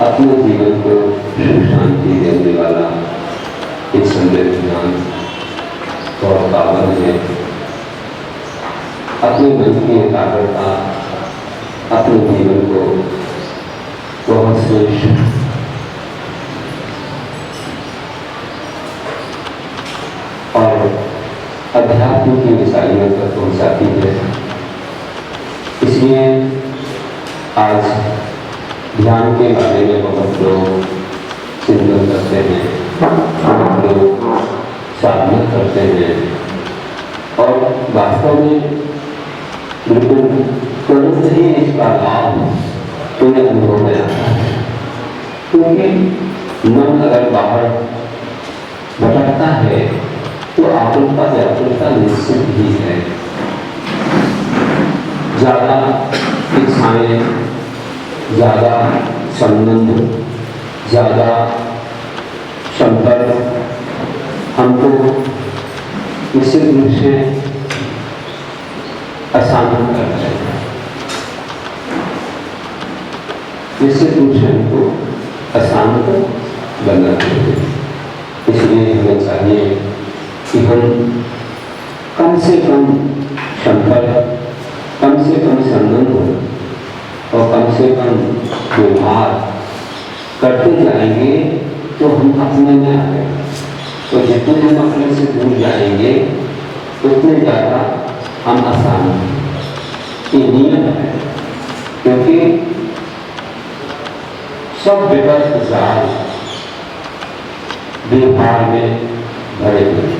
अपने जीवन को शांति देने वाला एक संदेश ज्ञान और पावन है। अपने मन की एकाग्रता अपने जीवन को बहुत श्रेष्ठ और अध्यात्म की ऊंचाइयों तक पहुंचाती है। इसलिए आज ध्यान के बारे में बहुत लोग चिंतन करते हैं, बहुत लोग साधना करते हैं और वास्तव में बिल्कुल तुरंत ही इसका लाभ उन्हें अनुभव में आता है। क्योंकि मन अगर बाहर भटकता है तो आकुलता व्याकुलता निश्चित ही है। ज़्यादा इच्छाएं, ज़्यादा संबंध, ज़्यादा संपर्क हमको निश्चित रूप से अशांत करता है, निश्चित रूप से हमको अशांत बनाते हैं। इसलिए हमें चाहिए कि हम कम से कम संपर्क, कम से कम संबंध हो और कम से कम व्यवहार करते जाएंगे तो हम अपने में आ गए। तो जितने हम अपने से दूर जाएंगे उतने ज़्यादा हम आसान हैं। ये नियम है, क्योंकि सब विपस्त जाल व्यवहार में भरे हुए।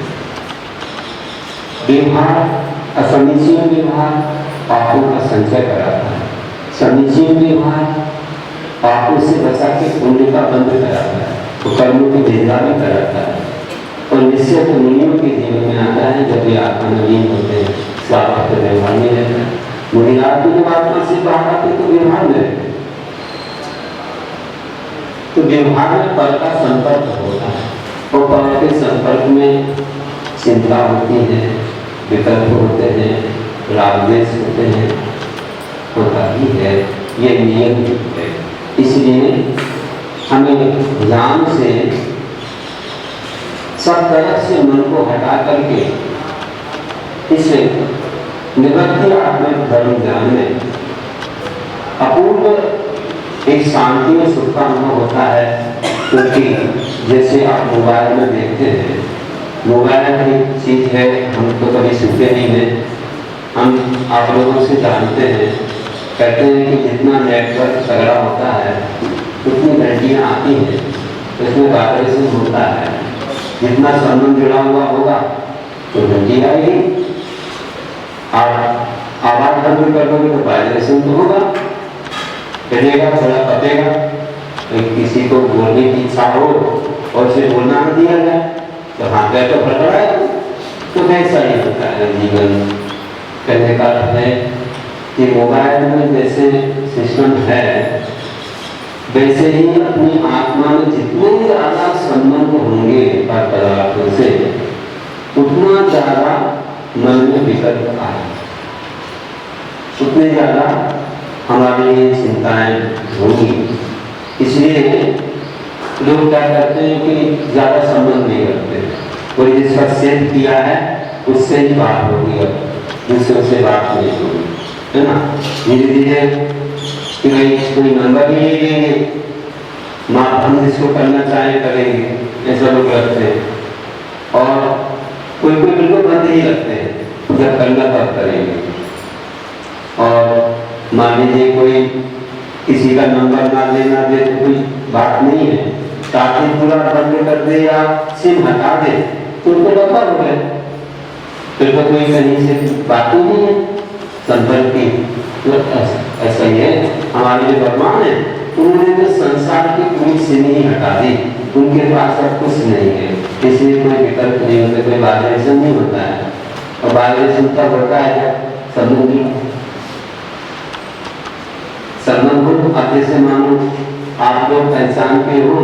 व्यवहार असमीचीन व्यवहार पापों का संचय कराता है, समीचीन व्यवहार पापों से बचा के पुण्य का बंध कराता है, तो कर्मों की निंदा भी कराता है और निश्चय तो मुनियों के जीवन में आता है। जब ये आत्मा नवीन होते हैं, स्वार्थ व्यवहार में रहता है। मुनिराज की जब आत्मा से बाहर आते तो व्यवहार में रहते, तो व्यवहार में पर का संपर्क होता है और पर के संपर्क में चिंता होती है, विकल्प होते हैं, रागद्वेष होते हैं, होता ही है। ये नियम है। इसलिए हमें ध्यान से सब तरफ से मन को हटा करके इस निवृत्ति आत्मिक धर्म ज्ञान में अपूर्व एक शांति और सुख का अनुभव होता है। क्योंकि जैसे आप मोबाइल में देखते हैं, मोबाइल एक चीज़ है, हम तो कभी सुनते नहीं हैं, हम आप लोगों से जानते हैं, कहते हैं कि जितना नेटवर्क तगड़ा होता है उतनी घंटियाँ आती हैं, उसमें वाइब्रेशन होता है। जितना संबंध जुड़ा हुआ होगा तो घंटी आएगी। आप आवाज़ बंद कर दोगे तो वाइब्रेशन तो होगा, कटेगा, थोड़ा कटेगा। किसी को बोलने की इच्छा हो और उसे बोलना नहीं दिया जाए तो हाथ पैर तो फड़फड़ाएगा। तो कैसा ही होता है जीवन। कहने का अर्थ है कि मोबाइल में जैसे सिस्टम है, वैसे ही अपनी आत्मा में जितने ज़्यादा संबंध होंगे पदार्थों से उतना ज़्यादा मन में विकल्प आए, उतने ज़्यादा हमारे लिए चिंताएं होंगी। इसलिए लोग क्या करते हैं कि ज्यादा संबंध नहीं करते, कोई जिसका सेंध किया है उससे ही बात होगी, अब दूसरों से बात नहीं होगी, है ना। धीरे धीरे कि नहीं कोई नंबर ही नहीं लेंगे, माँ हम जिसको करना चाहें करेंगे, ऐसा लोग रखते हैं। और कोई कोई बिल्कुल बंद ही रखते हैं, जब करना तब करेंगे। और मान लीजिए कोई किसी का नंबर ना लेना दे तो कोई बात नहीं है, ताकि पूरा बंद कर दे या सिम हटा दे तो उनको बता हो गए, फिर तो कोई कहीं से बात ही नहीं है संपर्क की। तो ऐसा ही है, हमारे जो भगवान है उन्होंने तो संसार की पूरी सिम ही हटा दी, उनके पास अब कुछ नहीं है, इसलिए कोई विकल्प नहीं होता, कोई वाइब्रेशन नहीं होता है। और वाइब्रेशन तब होता है जब संबंध अब जैसे मानो आप लोग पहचान के हो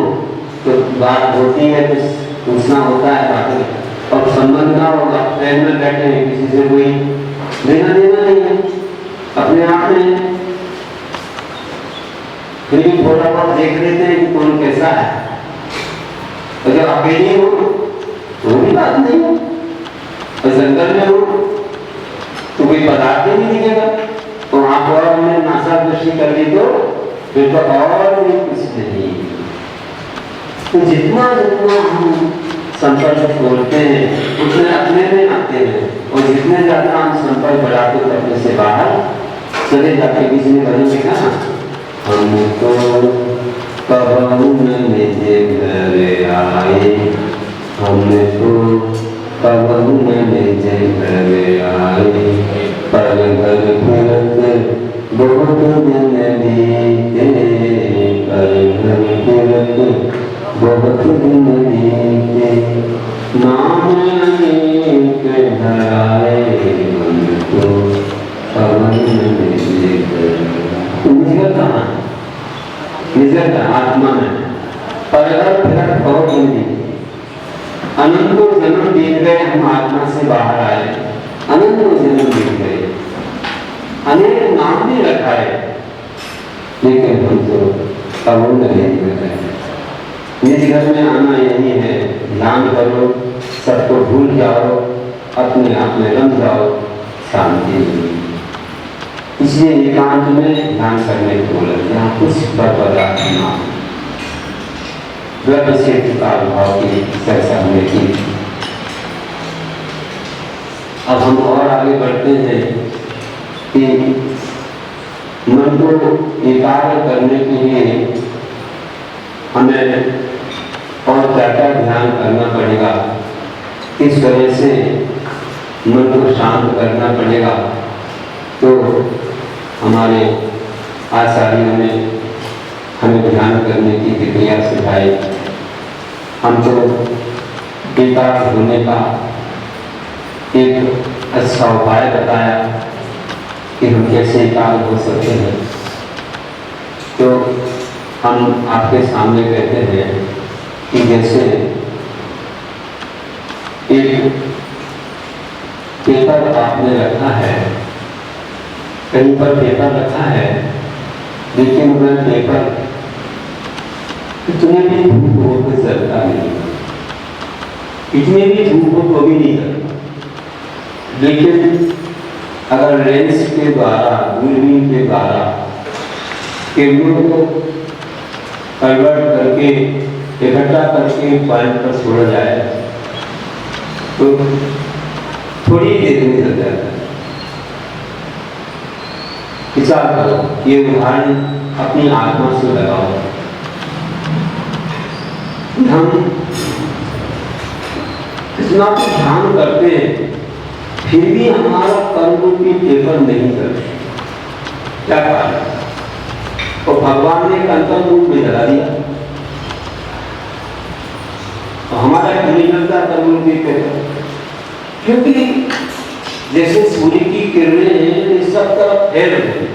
तो बात होती है, कुछ पूछना होता है बात, और संबंध ना होगा, ट्रेन में बैठे हैं, किसी से कोई लेना देना नहीं है, अपने आप में फिर भी थोड़ा बहुत देख लेते हैं कि कौन कैसा है। तो जब अकेले हो तो भी बात नहीं है, और जंगल में हो तो कोई पदार्थ ही नहीं दिखेगा, तो आप और हमने नासा दृष्टि कर ली तो फिर तो और भी कुछ नहीं। तो जितना जितना हम संपर्क खोलते हैं उतने अपने में आते हैं, और जितने ज्यादा हम संपर्क बढ़ाते हैं अपने से बाहर चले जाते। किसी ने भजन लिखा ना, हमको कबहू निजे घर आए, हमको कबहू निजे घर आए, पर घर फिरत बहुत दिन बीते, पर घर फिरत बहुत दिन बीते, नाम अनेक धराए, हमको कबहू निजे घर निजर कहाँ, निजर का आत्मा में, पर घर फिरत बहुत दिन बीते, अनंतों जन्म बीत गए, हम आत्मा से बाहर आए, अनंतों जन्म बीत गए, अनेक नाम भी रखा है, लेकिन हम तो कबूल नहीं कर रहे। निज घर में आना यही है, ध्यान करो, सबको भूल जाओ, अपने आप में रम जाओ, शांति मिलेगी। इसलिए एकांत में ध्यान करने को बोला, यहाँ कुछ बर्बाद ना, ब्रह्म से काल भाव की चर्चा हमने की। अब हम और आगे बढ़ते हैं कि मन को एकाग्र करने के लिए हमें और क्या क्या ध्यान करना पड़ेगा, किस तरह से मन को शांत करना पड़ेगा। तो हमारे आचार्यों ने हमें ध्यान करने की प्रक्रिया सिखाई, हमको एकाग्र होने का एक अच्छा उपाय बताया कि हम कैसे एकाग्र हो सकते हैं। तो हम आपके सामने कहते हैं कि जैसे एक पेपर आपने रखा है, कहीं पर पेपर रखा है, लेकिन वह पेपर कितने भी धूप हो तो जलता नहीं, कितने भी धूप हो तो भी नहीं जलता। लेकिन अगर लेंस के द्वारा, दूरबीन के द्वारा किरणों को कन्वर्ट करके इकट्ठा करके पॉइंट पर छोड़ा जाए तो थोड़ी देर में जल जाता है। विचार करो, ये उदाहरण अपनी आत्मा से लगाओ। हम इतना ध्यान करते हैं, फिर भी हमारा कर्म की पेपर नहीं करते, क्या कारण? तो भगवान ने एक अंतर रूप में जला दिया, तो हमारा नहीं लगता कर्म की पेपर, क्योंकि जैसे सूर्य की किरणें हैं, ये सब तरफ फैल रही है,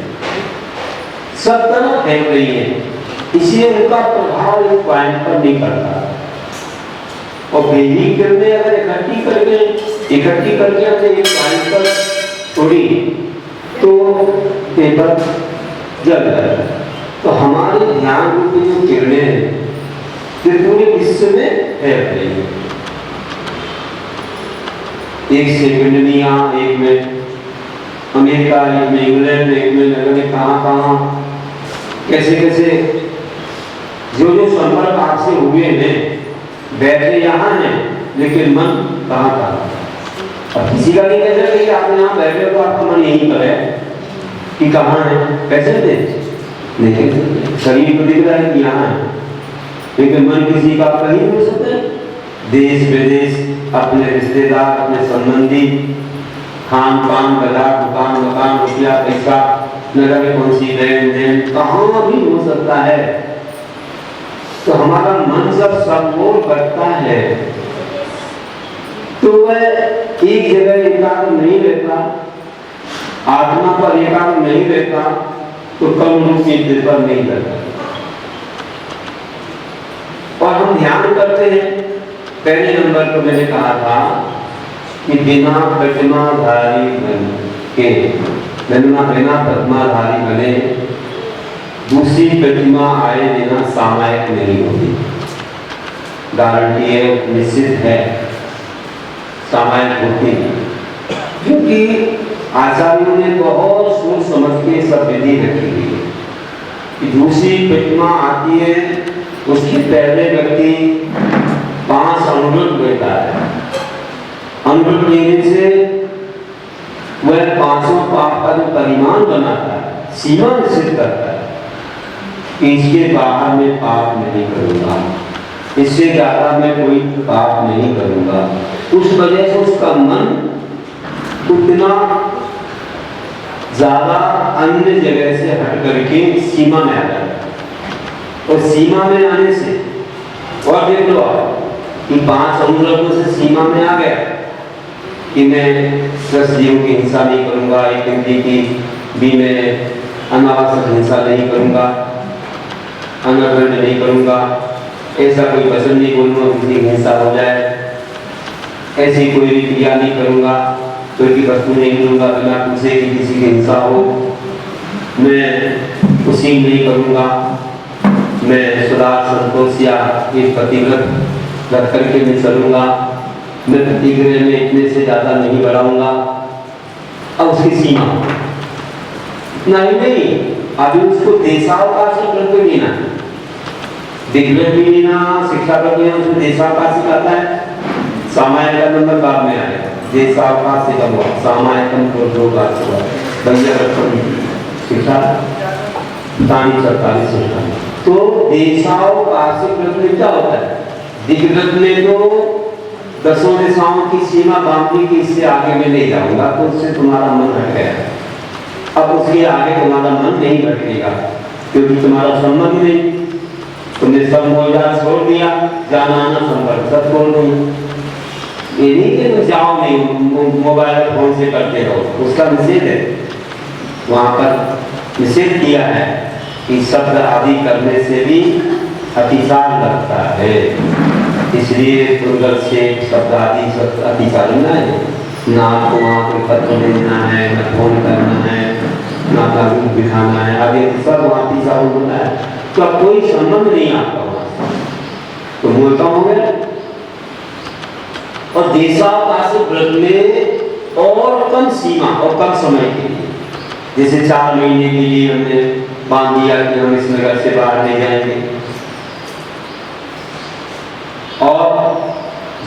सब तरफ फैल रही है, इसलिए उनका प्रभाव एक पॉइंट पर नहीं पड़ता। और बिजली किरणें अगर इकट्ठी करके हमने एक पॉइंट पर छोड़ी तो पेपर जल जाएगा। तो हमारे ध्यान रूपी जो किरणें हैं, जितने में है नहीं। एक सेकंड में यहाँ, एक में अमेरिका, एक में इंग्लैंड, एक में लगने कहाँ कैसे कैसे जो संपर्क आपसे हुए हैं, बैठे यहाँ हैं लेकिन मन कहाँ। अब किसी का नहीं कह सकते कि आप यहाँ बैठे हो तो आपका मन यहीं पर है कि कहाँ है, कैसे थे लेकिन शरीर को दिख रहा है कि यहाँ है, लेकिन मन किसी का कहीं हो सकता है। देश विदेश, अपने रिश्तेदार, अपने संबंधी, खान पान, बाजार, दुकान, मकान, रुपया, पैसा, न जाने कौन सी लेन देन कहाँ भी हो सकता है। तो हमारा मन जब सब ओर बढ़ता है तो वह एक जगह एकाग्र नहीं रहता, आत्मा पर एकाग्र नहीं रहता, तो कम रूप की दिल पर नहीं रहता। और हम ध्यान करते हैं, पहले नंबर पर मैंने कहा था कि बिना प्रतिमाधारी बन के, बिना प्रतिमाधारी बने दूसरी प्रतिमा आए बिना सामायिक नहीं होती। गारंटी है, निश्चित है, सामायिक होती है, क्योंकि आचार्यों ने बहुत सोच समझ के सब विधि रखी हुई है कि दूसरी प्रतिमा आती है, उसके पहले व्यक्ति 5 अनुरुद्ध लेता है। अनुरुद्ध लेने से वह 5 पाप का जो परिमाण बनाता है, सीमा निश्चित करता है कि इसके बाहर में पाप नहीं करूंगा, इससे ज्यादा मैं कोई पाप नहीं करूंगा। उस वजह से उसका मन उतना ज्यादा अन्य जगह से हट करके सीमा में आ जाता है। और सीमा में आने से, और देख लो कि 5 अनुरोधों से सीमा में आ गया कि मैं 10 जीवों की हिंसा नहीं करूंगा, एक व्यक्ति की भी मैं अनावश्यक हिंसा नहीं करूंगा, अनादर नहीं करूंगा, ऐसा कोई वचन नहीं बोलूंगा किसी की हिंसा हो जाए, ऐसी कोई भी क्रिया नहीं करूंगा, कोई की वस्तु नहीं लूंगा बिना पूछे कि किसी की हिंसा हो, मैं उसी नहीं करूंगा, मैं सुधार संतोष या एक प्रतिव्रत रख करके मैं चलूंगा, मैं प्रतिग्रह में इतने से ज्यादा नहीं बढ़ाऊंगा। अब उसकी सीमा इतना ही नहीं, अभी उसको देशावकाश प्रति लेना, दिग्गज भी लेना, शिक्षा पर लेना, उसको देशावकाश कहता है। सामायिक का नंबर बाद में आएगा, देशावकाश से कम हुआ, सामायिकम को 2 बार हुआ, भैया शिक्षा 47 शिक्षा। तो देशावकाश प्रति क्या होता है, दिग्गज में तो 10 दिशाओं की सीमा बांधी कि इससे आगे मैं नहीं जाऊंगा, तो उससे तुम्हारा मन हट गया। अब उसके आगे तुम्हारा मन नहीं भटकेगा, क्योंकि तुम्हारा संबंध नहीं, तुमने सब मोहजात छोड़ दिया, जाना आना संपर्क सब छोड़ दिया। ये नहीं कि तुम जाओ नहीं, मोबाइल फोन से करते रहो, उसका निषेध है। वहां पर निषेध किया है कि शब्द आदि करने से भी अतिचार लगता है, इसलिए दुर्गल से शब्द आदि अतिचार ना है, ना आपको वहाँ कोई पत्र देना है, ना फोन करना है, ना कागज दिखाना है, आगे सब वहाँ अतिचार होना है। तो अब कोई संबंध नहीं आपका वहाँ, तो बोलता हूँ मैं। और देशावकाश व्रत में और कम सीमा और कम समय के लिए, जैसे 4 महीने के लिए हमने बांध दिया कि हम इस नगर से बाहर नहीं जाएंगे, और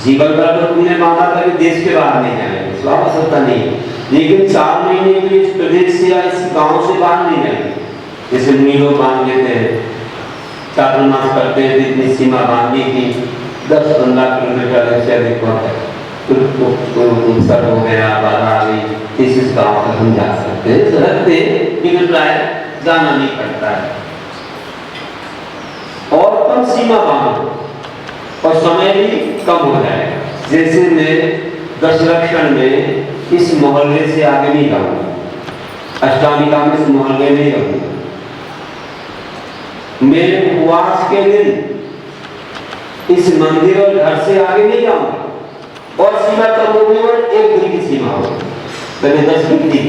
जीवन भर तो तुमने बांधा था कि देश के बाहर नहीं जाएंगे, इसको आवश्यकता नहीं है, लेकिन 4 महीने के लिए इस प्रदेश से या इस गांव से बाहर नहीं जाएंगे। जैसे मुनि लोग बांध लेते हैं, चातुर्मास करते हैं, इतनी सीमा बांधी कि 10-15 किलोमीटर से अधिक होता है, तो सर हो गया, बाधा आ गई, इस गांव तक हम जा सकते हैं, सड़क पे निकल रहा है, जाना नहीं पड़ता है। और कम सीमा बांधो और समय भी कम हो जाएगा। जैसे मैं 10 लक्षण में इस मोहल्ले से आगे नहीं जाऊंगा, अष्टांगिका में इस मोहल्ले में रहूंगा, मेरे उपवास के दिन इस मंदिर और घर से आगे नहीं जाऊंगा, और सीमा कम होगी और 1 दिन की सीमा होगी, कभी 10 की थी,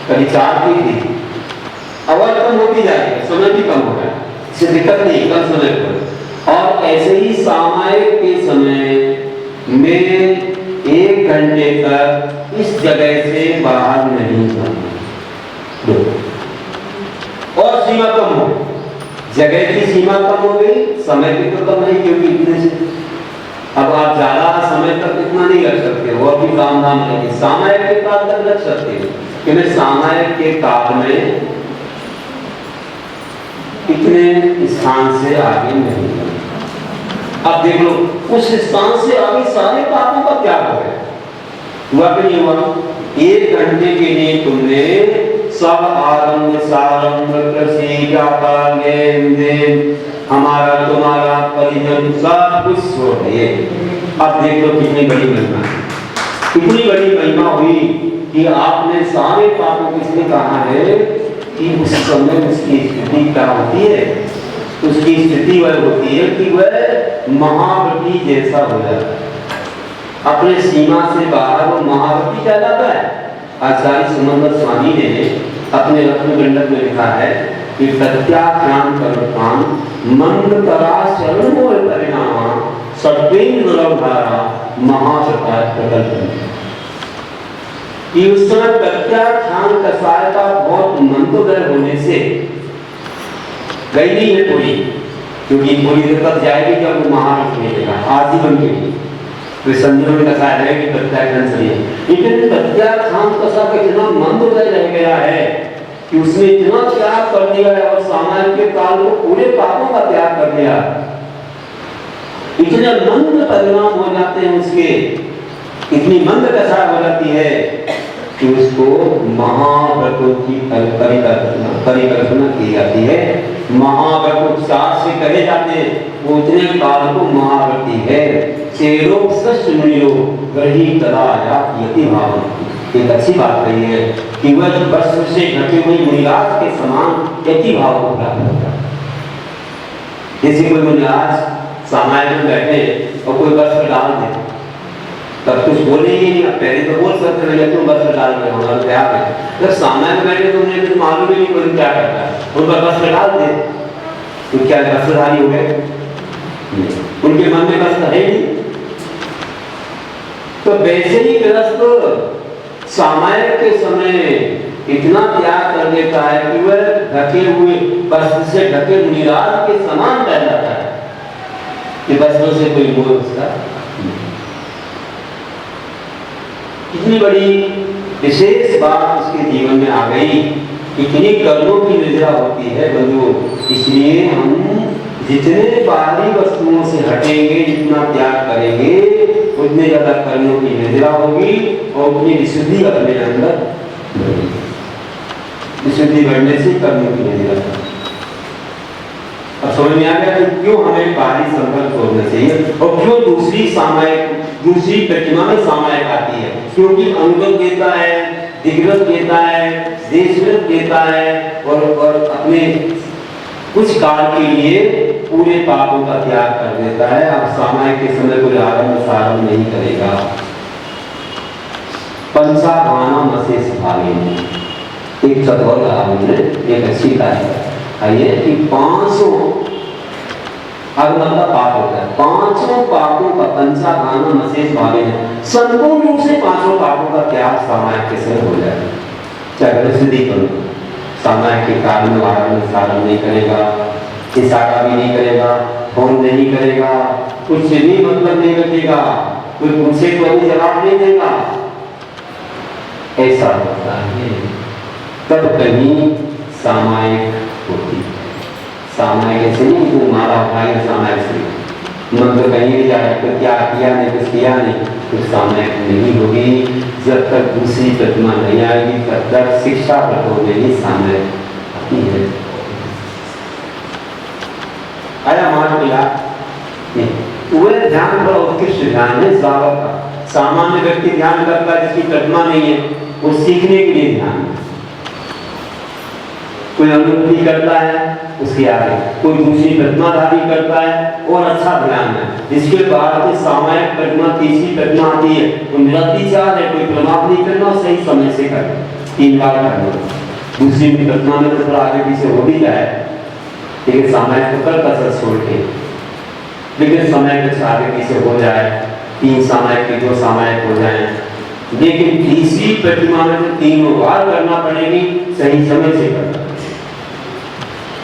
कभी 4 की थी, अब कम होती जाएगी, समय भी कम होगा, इससे दिक्कत नहीं, कम समय पर और ऐसे ही सामायिक के समय में 1 घंटे तक इस जगह से बाहर नहीं जाना। और सीमा कम हो गई, जगह की सीमा कम हो गई, समय की तो कम नहीं, क्योंकि इतने से अब आप ज्यादा समय तक इतना नहीं रख सकते, और भी काम धाम रहेंगे। सामायिक के काल तक रख सकते हैं, क्योंकि सामायिक के काल में इतने स्थान से आगे नहीं जाना। अब देख लो, उस स्थान से आगे सारे पापों का त्याग हो गया, हुआ कि नहीं हुआ? 1 घंटे के लिए तुमने सब आरंभ सारंभ कृषि व्यापार लेन देन हमारा तुम्हारा परिजन सब कुछ छोड़ दिए। अब देख लो कितनी बड़ी महिमा, कितनी बड़ी महिमा हुई कि आपने सारे पापों को इसलिए कहा है कि उस समय उसकी स्थिति क्या होती है? उसकी स्थिति वह होती है कि वह महाव्रती जैसा हो जाता है, अपने सीमा से बाहर वो महाव्रती कहलाता है। आचार्य सुमंत स्वामी ने अपने रत्नगंडक में लिखा है कि प्रत्याख्यान कर्मकान मंदतरा शरणों परिणाम सत्वेन दुर्धारा महाव्रता प्रकल्प। कि उस समय प्रत्याख्यान का सहायता बहुत मंदोदर होने से गई नहीं है पूरी, क्योंकि पूरी तक जाएगी जब वो महाव्रत मिलेगा आजीवन के लिए। तो संजीवन का सहायता है कि प्रत्याख्यान सही है, लेकिन प्रत्याख्यान का सहायता इतना मंदोदर रह गया है कि उसने इतना त्याग कर दिया है और सामान्य के काल को पूरे पापों का त्याग कर दिया, इतने मंद परिणाम हो जाते हैं उसके, इतनी मंद दशा हो जाती है कि उसको महाव्रतों की परिकल्पना की जाती है। महाव्रत चार से कहे जाते हैं, वो इतने काल को महाव्रती है। चेरोप सृष्टि ग्रही तदा यति भाव। एक अच्छी बात कही है कि वह वस्त्र से ढके हुए मुनिराज के समान यति भाव को प्राप्त होता है। जैसे कोई मुनिराज सामान्य में बैठे और कोई वस्त्र डाल दे, तब कुछ बोलेंगे नहीं, अब पहले तो बोल सकते हैं तुम वस्त्र डाल रहे हो, हमारा क्या है। जब सामान्य में बैठे तुमने कुछ मालूम ही नहीं कोई क्या करता है, उन पर वस्त्र डाल दे तो क्या वस्त्रधारी हो गए? उनके मन में वस्त्र है नहीं। तो वैसे ही गृहस्थ सामायिक के समय इतना त्याग कर देता है कि वह ढके हुए वस्त्र से ढके मुनिराज के समान रह जाता है कि वस्त्रों से कोई मोह उसका। इतनी बड़ी विशेष बात उसके जीवन में आ गई, इतनी कर्मों की निद्रा होती है बंधु। इसलिए हम जितने बाहरी वस्तुओं से हटेंगे, जितना त्याग करेंगे, उतने ज्यादा कर्मों की निद्रा होगी और उतनी विशुद्धि अपने अंदर बढ़ेगी। विशुद्धि बढ़ने से कर्मों की निद्रा। अब समझ में आ गया कि क्यों हमें बाहरी संकल्प छोड़ना चाहिए और क्यों दूसरी प्रतिमा में सामायिक आती है। क्योंकि अनुगत देता है, दिग्गज देता है, देशव्रत देता है और अपने कुछ काल के लिए पूरे पापों का त्याग कर देता है। अब सामायिक के समय कोई आरंभ सारंभ नहीं करेगा। पंचाभानम अशेष भागे एक चतुर हमने एक अच्छी तारीफ आइए कि 500 अग्नता पाप होता है। 500 पापों का पंचाभानम अशेष भागे संपूर्ण रूप से 500 पापों का त्याग सामायिक के समय हो जाए। चाहे सिद्धि करो, सामायिक के कारण में आरंभ सारंभ नहीं करेगा, इशारा भी नहीं करेगा, फोन नहीं करेगा, कुछ भी मतलब नहीं रखेगा, कोई पूछे तो भी जवाब नहीं देगा, ऐसा होता है। तब कहीं सामायिक होती। सामायिक ऐसे नहीं कि मारा उठाएंगे सामायिक से, मतलब कहीं भी जाए तो क्या किया नहीं, कुछ किया नहीं, कुछ सामायिक नहीं होगी। जब तक दूसरी प्रतिमा नहीं आएगी तब तक शिक्षा प्रतों ही सामायिक आती है। आया मान मिला वह ध्यान बड़ा उत्कृष्ट ध्यान है श्रावक का। सामान्य व्यक्ति ध्यान करता है जिसकी प्रतिमा नहीं है, वो सीखने के लिए ध्यान है। कोई अनुभूति करता है उसके आगे, कोई दूसरी प्रतिमाधारी करता है और अच्छा ध्यान है। जिसके बाद में सामायिक प्रतिमा तीसरी प्रतिमा आती है, वो निरंतर चार है, कोई प्रमाद नहीं करना, सही समय से करना, 3 बार करना। दूसरी प्रतिमा में तो थोड़ा आगे पीछे हो भी जाए, लेकिन सामायिक को कर कसर छोड़ के लेकिन समय के आगे से हो जाए, 3 सामायिक की 2 सामायिक हो जाए, लेकिन तीसरी प्रतिमा में तो 3 बार करना पड़ेगी, सही समय से करना।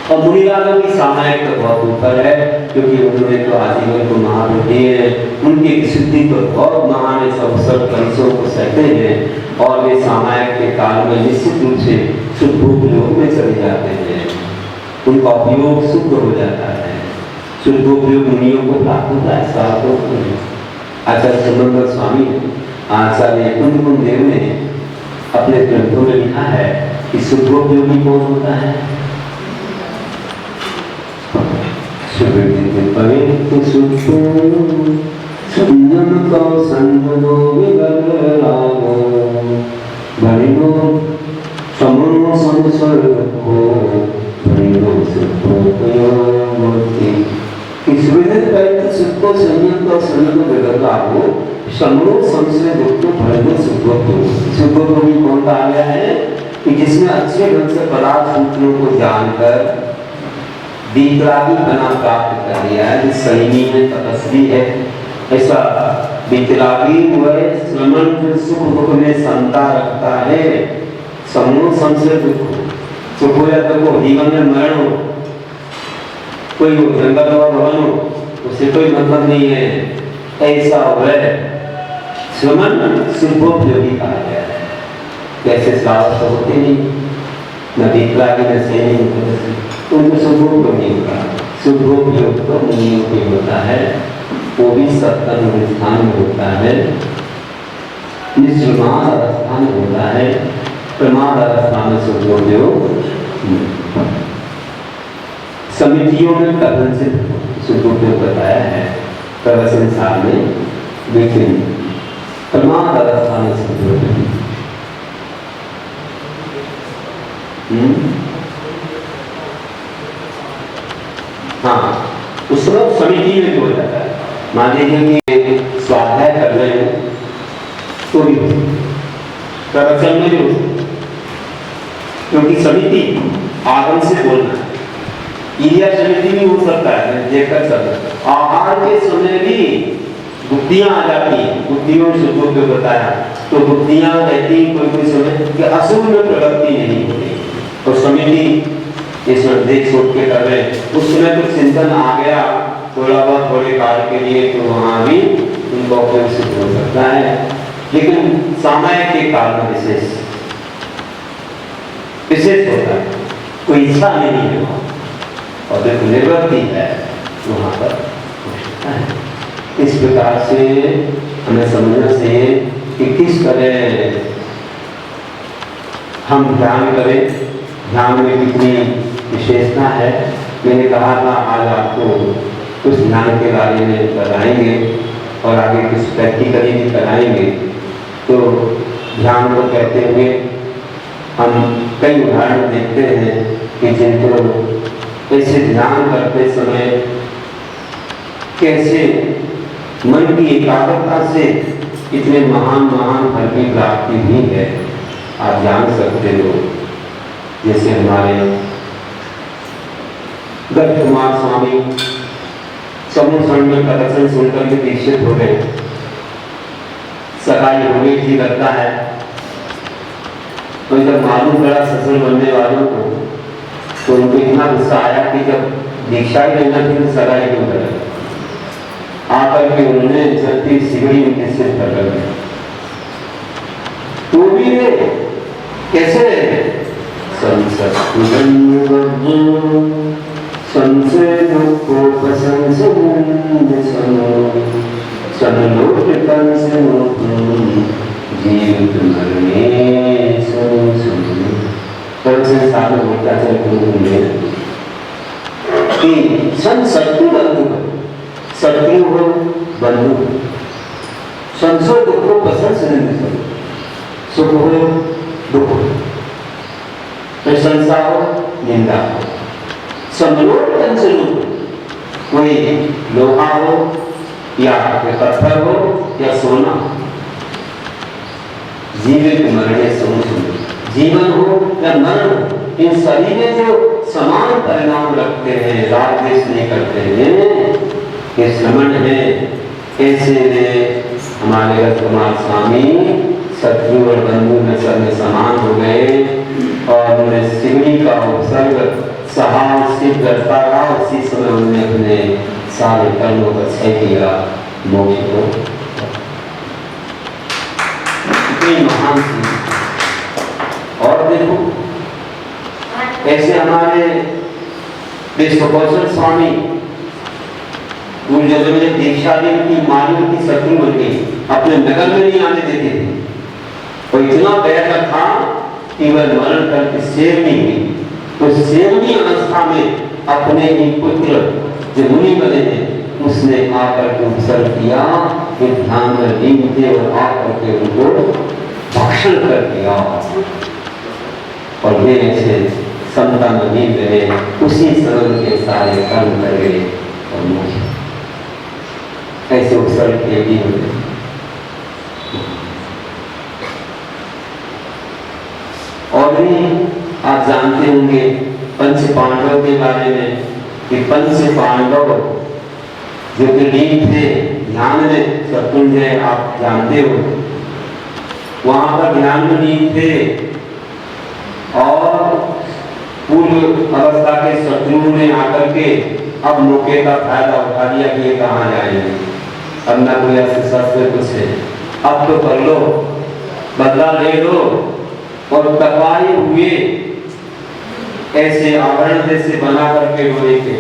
और मुनिलालों की सामायिक तो बहुत ऊपर है, क्योंकि उन्होंने तो आजीवन को महान दिए हैं, उनकी सिद्धि तो बहुत महान है, सब कलशों को सहते हैं, और वे सामायिक के काल में निश्चित रूप से शुद्ध उपयोग में चले जाते हैं, उनका उपयोग शुद्ध हो जाता है, शुद्ध उपयोग मुनियों को प्राप्त होता है। साधु आचार्य सुमंगल स्वामी आचार्य कुंद देव ने अपने ग्रंथों में लिखा है कि शुद्धोपयोगी कौन होता है? पवित्र संयम को संजो विगरागो भरिनो समनो संसर्ग को भरिनो सुखोपयोगी। इस विधि पवित्र सुख को संयम को संजो विगरागो समनो संसर्ग को भरिनो सुखोपयोगी। सुखोपयोगी कौन कहा गया है? कि जिसने अच्छे ढंग से पदार्थ सूत्रों को जानकर वितरागी बना प्राप्त कर लिया है, जिस संयमी है, तपस्वी है, ऐसा वितरागी वह श्रमण सुख दुख में समता रखता है। समूह संशय दुख सुख हो या दुख हो, जीवन में मरण हो, कोई हो जंगल हो भवन हो, उससे कोई मतलब नहीं है, ऐसा वह श्रमण शुभोपयोगी कहा गया है। कैसे स्वास्थ्य होते नहीं, न वितरागी न सैनिक, उनको शुभोपयोग नहीं होता। शुभोपयोग तो मुनियों के होता है, वो भी सत्कर्म स्थान में होता है, निष्प्रमाद अवस्था में होता है, प्रमाद अवस्था में शुभोपयोग। समितियों में कथन से शुभोपयोग बताया है सर्व संसार में, लेकिन प्रमाद अवस्था में शुभोपयोग। हाँ, उस समय समिति में भी हो जाता है। मान लीजिए कि स्वाध्याय कर रहे हो तो भी प्रवचन में भी हो, क्योंकि समिति आगम से बोलना है। क्रिया समिति भी हो सकता है, देखकर चलना। आहार के समय भी बुद्धियां आ जाती हैं, बुद्धियों से जो बताया, तो बुद्धियां रहती कोई समय कि असुर में प्रगति नहीं होती, और समिति इसमें देख सोच के कर रहे, उस समय कुछ चिंतन आ गया थोड़ा बहुत थोड़े काल के लिए, तो वहाँ भी उनको उपयोग सिद्ध हो सकता है। लेकिन सामायिक के काल में विशेष होता है, कोई इच्छा नहीं है वहाँ, और देखो निवृत्ति है वहाँ पर हो सकता है। इस प्रकार से हमें समझना चाहिए कि किस तरह हम ध्यान करें, ध्यान में कितनी विशेषता है। मैंने कहा था आज आपको कुछ ध्यान के बारे में बताएंगे और आगे कुछ प्रैक्टिकली भी कराएंगे। तो ध्यान को कहते हुए हम कई उदाहरण देखते हैं कि जिनको ऐसे ध्यान करते समय कैसे मन की एकाग्रता से इतने महान फल की प्राप्ति भी है, आप जान सकते हो। जैसे हमारे गर्ग कुमार स्वामी समूह में प्रदर्शन सुनकर के दीक्षित हो गए, सगाई हो गई थी लगता है। तो जब मालूम पड़ा ससुर बनने वालों को, तो उनको इतना गुस्सा आया कि जब दीक्षा ही लेना थी तो सगाई क्यों करे। आकर के उन्होंने जलती सिगड़ी उनके सिर पर कर दी। तो भी वे कैसे शत्रु हो बंधु, संशय दुख को पसंद से नहीं, सुख हो दुख, प्रशंसा हो निंदा हो, समलोटन से कोई लोहा हो या पत्थर हो या सोना, जीवित मरने जीवन हो या मरण हो, इन सभी में जो समान परिणाम रखते हैं, राग द्वेष नहीं करते हैं, के श्रमण है, ऐसे में हमारे रत्नकुमार स्वामी शत्रु और बंधु में सब में समान हो गए और उन्होंने सिवनी का उपसर्ग सहाय सिद्ध करता रहा। उसी समय उन्होंने अपने सारे कर्मों का क्षय किया, मोक्ष को। इतनी महान थी। और देखो ऐसे हमारे विश्वभूषण स्वामी जब मुझे दीक्षा दी की मालियों की शत्रु बन गई, अपने नगर में नहीं आने देते थे। और इतना बैठा था कि वह मरण करके सेवनी हुई। उस सेवनी अवस्था में अपने ही पुत्र जो मुनि बने हैं उसने आकर के उपसर्ग किया कि ध्यान में लीन थे और आकर के उनको भाषण कर दिया और वे ऐसे समता में लीन रहे। उसी समय के सारे कर्म कर गए और मोक्ष ऐसे उपसर्ग के भी होते। और भी आप जानते होंगे पंच पांडव के बारे में कि पंच पांडव जो कि लीन थे ध्यान में, शत्रुंजय आप जानते हो, वहां पर ध्यान में लीन थे और पूर्व अवस्था के शत्रुओं ने आकर के अब मौके का फायदा उठा लिया कि ये कहाँ जाएंगे, अब ना कोई ऐसे शास्त्र कुछ है, अब तो कर लो, बदला ले लो। और तबाही हुए ऐसे आवरण जैसे बना करके लोहे के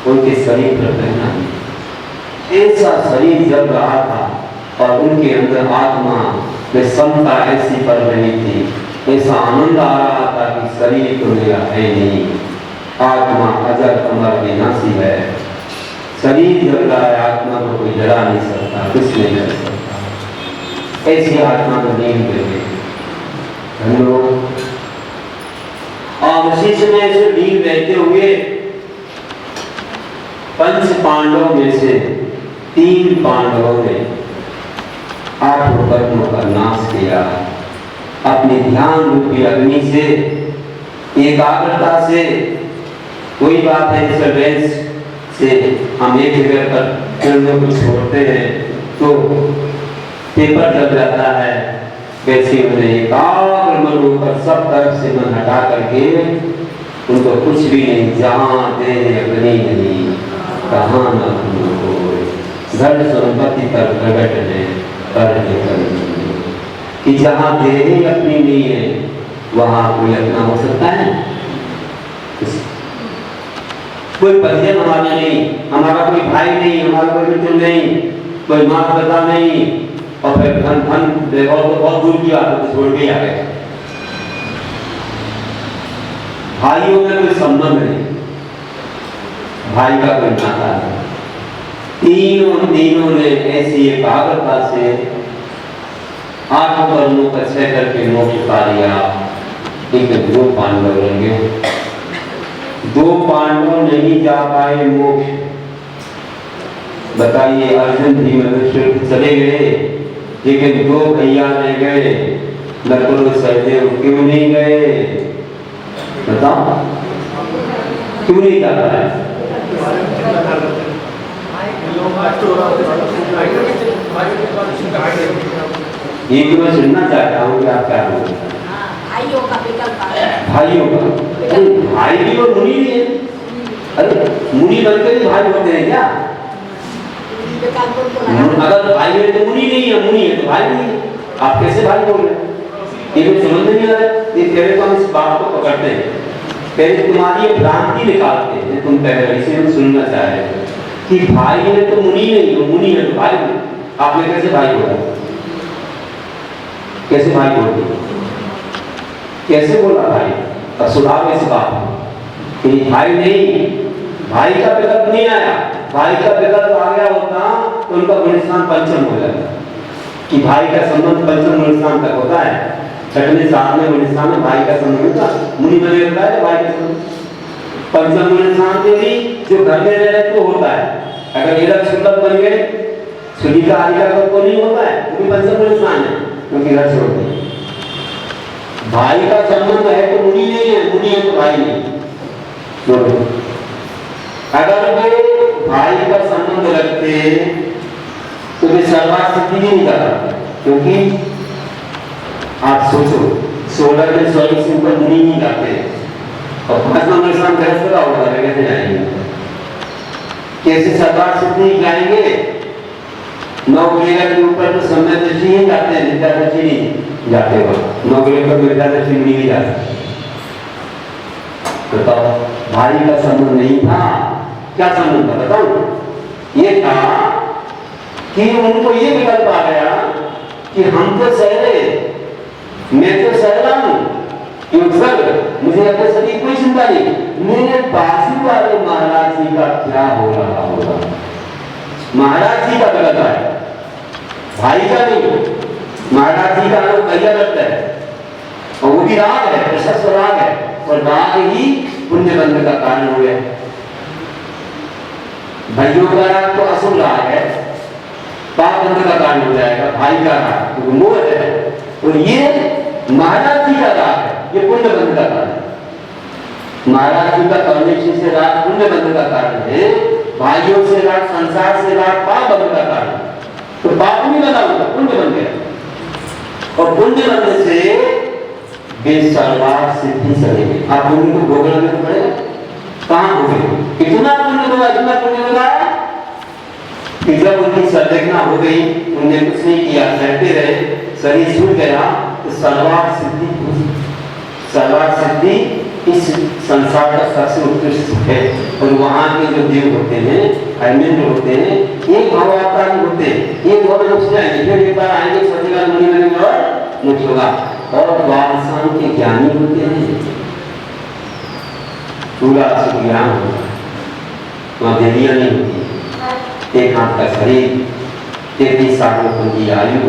उनके शरीर पर पहना, ऐसा शरीर जल रहा था और उनके अंदर आत्मा में समता ऐसी पड़ रही थी, ऐसा आनंद आ रहा था कि शरीर तो मेरा है नहीं, आत्मा अजर अमर विनाशी है। शरीर जल रहा है, आत्मा को कोई जला नहीं सकता, कुछ नहीं कर सकता। ऐसी आत्मा को नींद देंगे हम लोग। और उसी समय ऐसे नींद रहते हुए पंच पांडवों में से 3 पांडवों ने 8 कर्मों का नाश किया। अपनी ध्यान रूपी अग्नि से एकाग्रता से, कोई बात है डिस्टर्बेंस से हम एक जगह पर पेड़ों को छोड़ते हैं तो पेपर जब जाता है, वैसे उन्हें एकाग्र मन होकर सब तरफ से मन हटा करके उनको कुछ भी नहीं, जहाँ दे अग्नि नहीं कहाँ न हो, धन संपत्ति पर प्रकट है पर कि जहाँ देह अपनी नहीं है वहाँ कोई अपना हो सकता है? कोई परिजन हमारा नहीं, हमारा कोई भाई नहीं, हमारा कोई मित्र नहीं, कोई माता पिता नहीं, और फिर धन धन देखो तो बहुत दूर की बात है, छोड़ के आ गए। भाइयों में कोई संबंध नहीं, भाई का कोई नाता नहीं। तीनों ने ऐसी एकाग्रता से 8 कर्मों का क्षय करके मोक्ष पा लिया। लेकिन 2 पांडव रहेंगे, 2 पांडव नहीं जा पाए मोक्ष। बताइए, अर्जुन भीम चले गए लेकिन 2 भैया रह गए, नकुल सहदेव क्यों नहीं गए? बताओ क्यों नहीं जा पाए? ये मैं सुनना चाहता हूँ कि आप क्या बोलते हैं। भाइयों का भाई भी वो मुनि नहीं है। अरे मुनि बनकर भी भाई होते हैं क्या? अगर भाई है तो मुनि नहीं है, मुनि है तो भाई नहीं है, आप कैसे भाई बोल रहे हैं? ये कुछ समझ नहीं आ रहा है। ये पहले तो हम इस बात को पकड़ते हैं, पहले तुम्हारी भ्रांति निकालते हैं। तुम पहले इसे हम सुनना चाह रहे हो कि भाई है तो मुनि नहीं है, मुनि है तो भाई नहीं। आपने कैसे भाई बोला? कैसे भाई बोल दिया? कैसे बोला भाई? अब सुधार कैसे बात कि भाई नहीं, भाई का विकल्प नहीं आया। भाई का विकल्प आ गया होता तो उनका गुणस्थान पंचम हो जाता कि भाई का संबंध पंचम गुणस्थान तक होता है। 6वें 7वें गुणस्थान में भाई का संबंध होता, मुनि बने होता है भाई का संबंध। पंचम गुणस्थान में भी जो घर में रह रहे तो होता है। अगर इधर शुल्लक बन गए, सुलिका आलिका का तो नहीं होता है, वो भी पंचम गुणस्थान है क्योंकि घर छोड़ दिए। भाई का संबंध है तो मुनि नहीं है, मुनि है तो भाई नहीं। अगर वे भाई का संबंध रखते तो वे सर्वार्थ सिद्धि नहीं कर पाते, क्योंकि आप सोचो 16 में स्वर्ग से ऊपर मुनि नहीं जाते और 5 नंबर स्थान गृहस्थ का होगा, कैसे जाएंगे? कैसे सर्वार्थ सिद्धि जाएंगे? 9 ग्रह के ऊपर तो सम्यक दृष्टि ही जाते हैं, नित्या दृष्टि नहीं जाते हो। 9 ग्रह पर नित्या दृष्टि नहीं जाते। बताओ, भाई का संबंध नहीं था, क्या संबंध था बताओ? ये था कि उनको ये विकल्प आ गया कि हम तो सहले, मैं तो सहला हूं, मुझे अपने शरीर कोई चिंता नहीं, मेरे बाजू वाले महाराज जी का क्या हो रहा होगा? महाराज जी का गलत है, भाई का नहीं। महाराज जी का नाम कहिया लगता है और वो भी राग है, प्रशस्त राग है, और राग ही पुण्य बंध का कारण हो गया। भाइयों का राग तो असुर राग है, पाप बंध का कारण हो जाएगा। भाई का राग तो मोह है, और ये महाराज जी का राग है, ये पुण्य बंध का कारण है। महाराज जी का परमेश्वर से राग पुण्य बंध का कारण है, भाइयों से राग, संसार से राग पाप बंध का कारण है। तो पाप नहीं बना होगा, पुण्य बन गया, और पुण्य बनने से वे सर्वार्थ सिद्धि चलेंगे। आप पुण्य को भोगना तो पड़ेगा, कहां भोगेंगे? कितना पुण्य होगा, इतना पुण्य होगा कि जब उनकी संवेदना हो गई, उन्होंने कुछ नहीं किया, सहते रहे, शरीर छूट गया, तो सर्वार्थ सिद्धि। सर्वार्थ सिद्धि इस संसार का सबसे उत्कृष्ट सुख है। और वहां के जो देव होते हैं, ऐमेंद्र होते हैं, एक भवावतारी होते हैं, एक भव मोक्ष जाएंगे, फिर एक बार आएंगे, सत्यकाल मुनि बनेंगे और मोक्ष होगा। और द्वादशाम के ज्ञानी होते हैं, पूरा ज्ञान होगा, वहां देवियां नहीं होती। एक हाथ का शरीर, 33 सालों की आयु,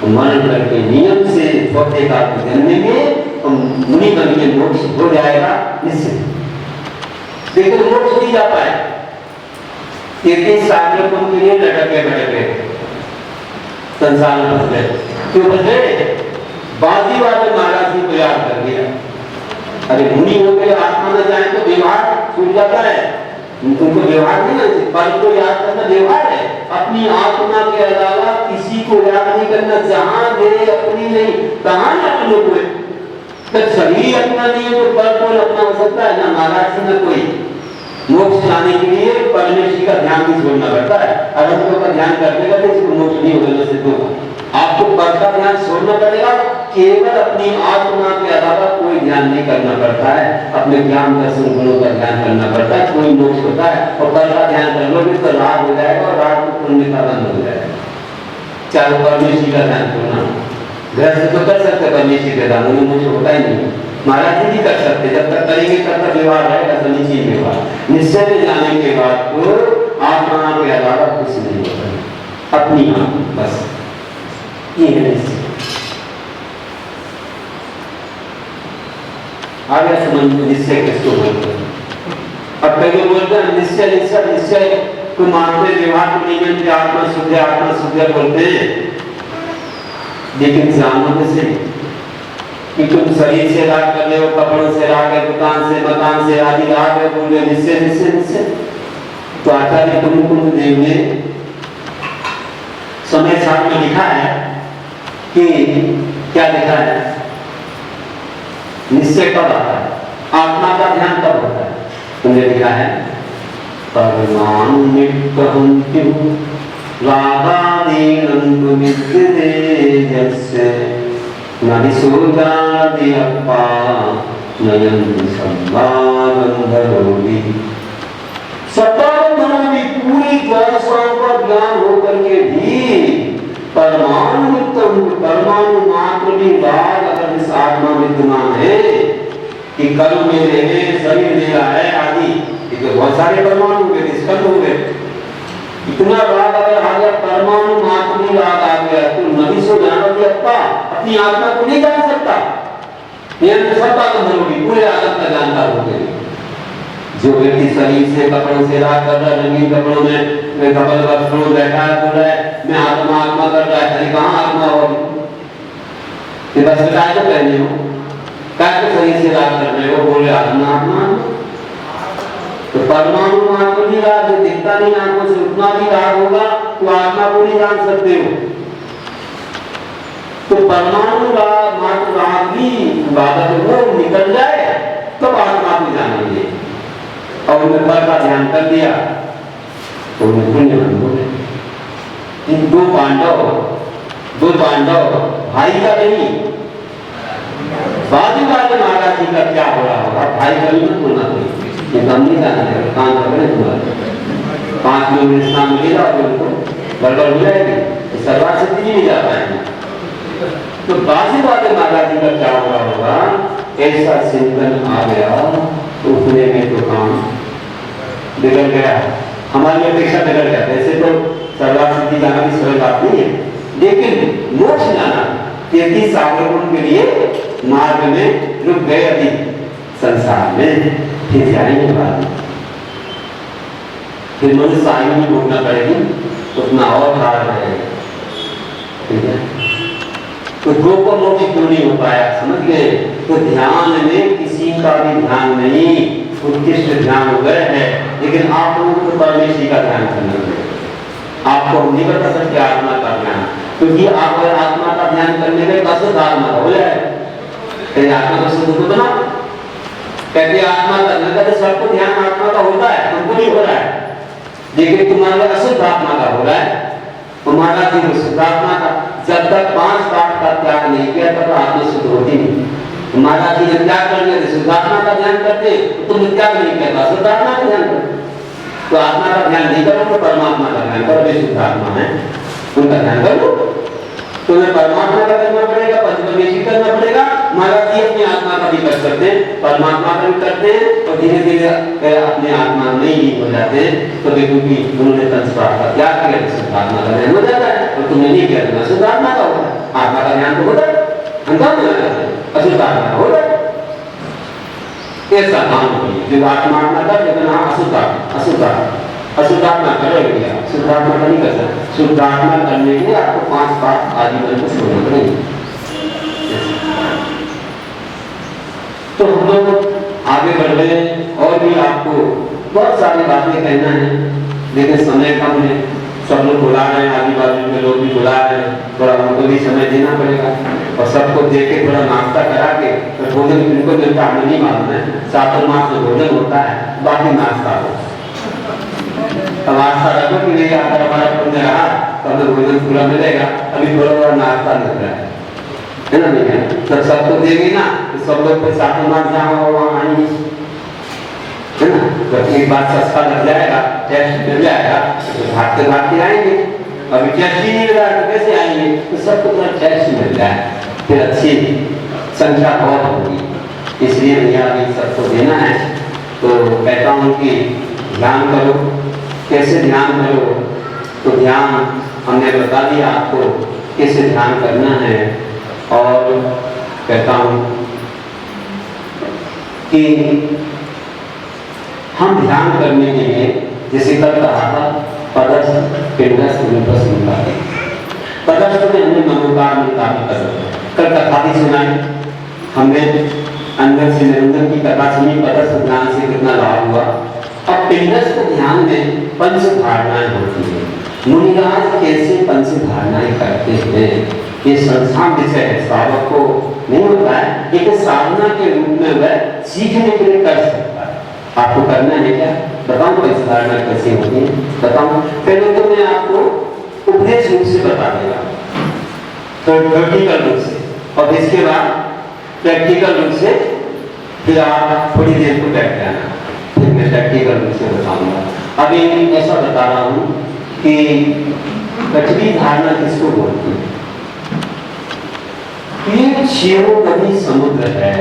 मरण करके नियम से चौथे का जन्म में मुनि बन के मोक्ष हो जाएगा निश्चित। लेकिन मोक्ष नहीं जा पाए, 33 सालों के लिए लटके भटके संसार में फंस गए। क्यों फंस गए? बाजी वाले महाराज जी को याद कर दिया। अरे मुनि हो गए, आत्मा में जाए तो व्यवहार छूट जाता है, उनको व्यवहार नहीं है, पल को याद करना व्यवहार है। अपनी आत्मा के अलावा किसी को याद नहीं करना, जहां मेरे अपनी नहीं, कहां अपने को? शरीर अपना नहीं है तो पल को अपना हो सकता है ना? महाराज जी ने कोई मोक्ष लाने के लिए परमेश्वर का ध्यान भी छोड़ना पड़ता है। अनंतों का ध्यान करने का तो इसको मोक्ष नहीं होगा, सिद्ध होगा। आपको पल का ध्यान छोड़ना पड़ेगा, केवल अपनी आत्मा के अलावा कोई ध्यान नहीं करना पड़ता है, अपने ज्ञान दर्शन गुणों का ध्यान करना पड़ता है, कोई मोक्ष होता है। और पल का ध्यान कर लोगे तो राग हो जाएगा, और राग को पुण्य का बंद हो जाएगा। चाहे परमेश्वर का ध्यान करना, घर से तो कर सकते परमेश्वर का ध्यान, उन्हें मोक्ष होता ही नहीं। महाराज जी भी कर सकते, जब तक करेंगे तब तक व्यवहार रहेगा, समीचीन व्यवहार। निश्चय में जाने के बाद तो आत्मा के अलावा कुछ नहीं होता, अपनी आत्मा बस, ये है निश्चय। आगे समझ निश्चय किसको बोलते हैं? अब कई लोग बोलते हैं निश्चय निश्चय निश्चय को मानते, व्यवहार को नहीं मानते, आत्मा शुद्ध बोलते हैं। लेकिन जानो कैसे कि तुम शरीर से राग कर रहे हो, कपड़ों से राग है, दुकान से मकान से आदि राग है, बोल रहे निश्चय निश्चय निश्चय। तो आचार्य कुंद देव ने समय साथ में लिखा है कि क्या लिखा है? निश्चय कब आता है, आत्मा का ध्यान कब होता है? तुमने लिखा है पूरी द्वादशाओं का ज्ञान होकर के भी परमाणु मात्र भी राग अगर इस आत्मा विद्यमान है कि कल मेरे हैं, शरीर मेरा है आदि, तो बहुत सारे परमाणु हुए, स्कंद हो गए। इतना राग अगर आ गया, परमाणु मात्र भी राग आ गया, तो नदी से जानती अपनी आत्मा को नहीं जान सकता, सबका बंधन होगी, पूरे आत्मा का जानकार हो गए। जो व्यक्ति शरीर से कपड़ों से राग कर रहा है, रंगीन कपड़ों में कपल वस्त्रों बैठा है, बोल रहा है मैं आत्मा आत्मा कर रहा है, कहाँ आत्मा होगी? ये बस काय को पहने हो, काय को शरीर से राग कर रहे हो, बोल रहे आत्मा आत्मा। तो परमाणु वहां तो नहीं रहा, जो दिखता नहीं आंखों से उतना भी रहा होगा तो आत्मा को नहीं जान सकते हो। तो परमाणु मात्र रहा भी बात वो निकल जाए तो आत्मा को जानेंगे। और उन्हें पर का ध्यान कर दिया तो उन्हें पुण्य बोले। इन दो पांडव भाई का नहीं, बाजू वाले महाराज जी का क्या हो रहा होगा, भाई का नहीं बोलना कोई, ये कम नहीं जाना, काम करने तुम्हारा 5 किलोमीटर स्थान मिलेगा और उनको गड़बड़ हो जाएगी, सरवार से नहीं जा पाएंगे। तो बाजू वाले महाराज जी का क्या हो रहा होगा, ऐसा चिंतन आ गया तो उतने में तो काम बिगड़ गया, हमारी अपेक्षा बिगड़ गया। वैसे तो सरवार सिद्धि जाना भी सरल बात नहीं है, लेकिन मोक्ष जाना तीर्थी साधकों के लिए मार्ग में रुक गए, अधिक संसार में फिर जाएंगे बाद में, फिर मनुष्य आयु में भोगना पड़ेगी, उतना और हार रहेगा। ठीक है, तो दो को मोक्ष क्यों नहीं हो पाया, समझ गए? तो ध्यान में किसी का भी ध्यान नहीं, उत्कृष्ट ध्यान हो गए है, लेकिन आप लोगों को परमेश्वर का ध्यान करना पड़ेगा। आपको नहीं बता सकते आत्मा का ध्यान, क्योंकि आप अगर आत्मा का ध्यान करने में कसर आत्मा हो जाए, कहते आत्मा का शुद्ध को बना, कहते आत्मा का कहते सबको ध्यान आत्मा का होता है, तुमको नहीं हो रहा है, लेकिन तुम्हारा अशुद्ध आत्मा का हो रहा है, तुम्हारा जीव शुद्ध आत्मा का। जब तक 5 पाठ का त्याग नहीं किया तब आत्मा शुद्ध होती नहीं। तुम्हारा जी जब त्याग कर लिया शुद्ध आत्मा का ध्यान करते, तुम त्याग नहीं किया शुद्ध आत्मा का ध्यान करते। तो आत्मा का ध्यान नहीं करो तो परमात्मा का ध्यान करो, वे शुद्ध आत्मा है, उनका ध्यान करो। तुम्हें परमात्मा का करना पड़ेगा, पंचपरमेश्वर करना पड़ेगा। महाराज जी अपनी आत्मा का भी कर सकते हैं, परमात्मा का भी करते हैं, और धीरे धीरे अपने आत्मा में ही हो जाते हैं। तो क्योंकि उन्होंने तंत्र का त्याग किया, शुद्ध आत्मा का ध्यान हो जाता है, और तुमने नहीं किया तो शुद्ध आत्मा का होता है। आत्मा का ध्यान तो होता है, अंतर हो जाता है, अशुद्ध आत्मा का होता है। ऐसा काम होगी जो आत्मा कर, लेकिन हाँ अशुद्धात्मा करेगा, शुद्धात्मा का नहीं कर सकते। शुद्धात्मा करने के लिए आपको 5 पाठ आजीवन को छोड़ना पड़ेगा। तो हम लोग आगे बढ़ रहे हैं, और भी आपको बहुत सारी बातें कहना है, लेकिन समय कम है। सब लोग बुला रहे हैं, आजू बाजू के लोग भी बुला रहे हैं, थोड़ा उनको भी समय देना पड़ेगा, और सबको देख के थोड़ा नाश्ता करा के तो भोजन इनको मिलता हमें नहीं मालूम है। चातुर्मास में भोजन होता है, बाकी नाश्ता हो, अब नाश्ता रखो कि नहीं, अगर हमारा पुण्य रहा तो हमें भोजन पूरा मिलेगा। अभी थोड़ा थोड़ा नाश्ता मिल रहा है ना, नहीं है? तो सबको देंगे ना, तो सब लोग फिर चातुर्मास जहाँ हो वहाँ आएंगे, है ना? जब एक बात सस्ता लग जाएगा, टेस्ट मिल जाएगा, तो भागते आएंगे। अभी टेस्ट ही नहीं मिल रहा तो कैसे आएंगे? तो सबको अपना टेस्ट मिल जाए, फिर अच्छी संख्या बहुत होगी। इसलिए भैया अभी सबको देना है, तो कहता हूँ कि ध्यान करो। कैसे ध्यान करो? तो ध्यान हमने बता दिया आपको कैसे ध्यान करना है, और कहता हूँ कि हम ध्यान करने के लिए, जैसे कल कहा था, पदस्थ पिंडस्थ रूपस्थ निकाले। पदस्थ में हमने मनोकार निकाल कर कल कथा भी सुनाई, हमने अंदर से निरंजन की कथा सुनी, पदस्थ ध्यान से कितना लाभ हुआ। अब पिंडस्थ ध्यान में 5 धारणाएं होती है। मुनिराज कैसे 5 धारणाएं करते हैं, ये संसार विषय है, साधक को नहीं होता है, लेकिन साधना के रूप में वह सीखने के लिए कर सकता है। आपको करना है क्या? बताऊं 5 धारणा कैसे होती है, बताऊं। पहले तो मैं आपको उपदेश रूप से बता देगा, प्रैक्टिकल रूप से, और इसके बाद प्रैक्टिकल रूप से फिर आप थोड़ी देर को बैठ जाना, फिर मैं प्रैक्टिकल रूप से बताऊंगा। अभी ऐसा बता रहा हूं कि कचरी धारणा किसको बोलती है? ये शिवोपति समुद्र है,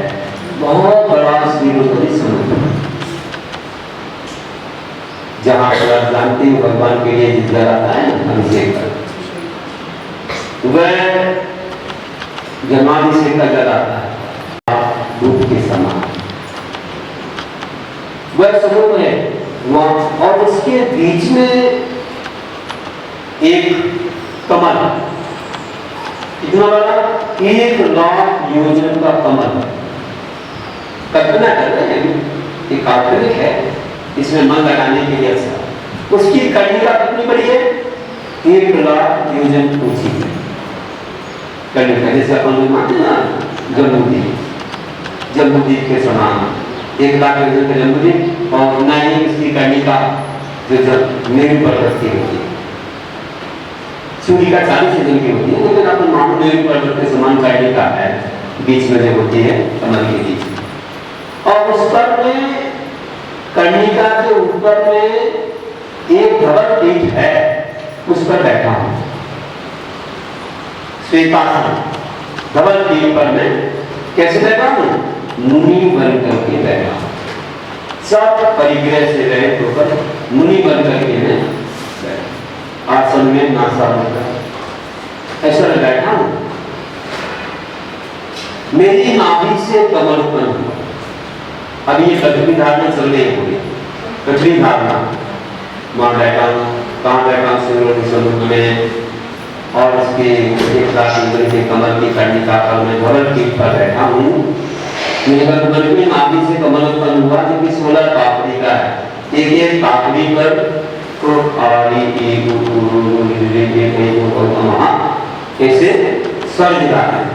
बहुत बड़ा शिवोपति समुद्र, जहां पर आप जानते हो भगवान के लिए जितना आता है अभिषेक कर, वह जन्माभिषेक का जल आता है दूध के समान, वह समुद्र है वह, और उसके बीच में एक कमल, इतना बड़ा 1 लाख योजन का कमल। कल्पना कर रहे हैं, ये काल्पनिक है, इसमें मन लगाने के लिए अच्छा। उसकी कर्णिका कितनी बड़ी है? 1 लाख योजन ऊंची है कर्णिका। जैसे अपन लोग मानते ना जम्बूद्वीप के समान 1 लाख योजन का जम्बूद्वीप, और ना ही उसकी कर्णिका जो मेरू पर्वत की होती है, सूर्य का 40 योजन की होती है, लेकिन अपन मानो मेरू पर्वत के समान कर्णिका है बीच में जो होती है कमल के बीच। और उस पर में कर्णिका के ऊपर में एक धवल पीठ है, उस पर बैठा हूं श्वेतासन। धवल पीठ पर मैं कैसे बैठा हूं? मुनि बन करके बैठा हूं। सब परिग्रह से रहित होकर मुनि बन करके मैं बैठा, आसन में नासा होकर ऐसा मैं बैठा हूं। मेरी नाभि से कमल उत्पन्न हुआ। अभी ये कठिन धारणा चल रही है पूरी कठिन धारणा। वहां बैठा हूं, कहां बैठा हूं? सूर्य समुद्र में, और उसके 1 लाख योजन के कमल की कर्णिका पर मैं धवल पीठ पर बैठा हूं। मेरे कमल में नाभि से कमल उत्पन्न हुआ जो कि 16 पापड़ी का है। एक पापड़ी पर तो ऐसे स्वर दिखाते हैं।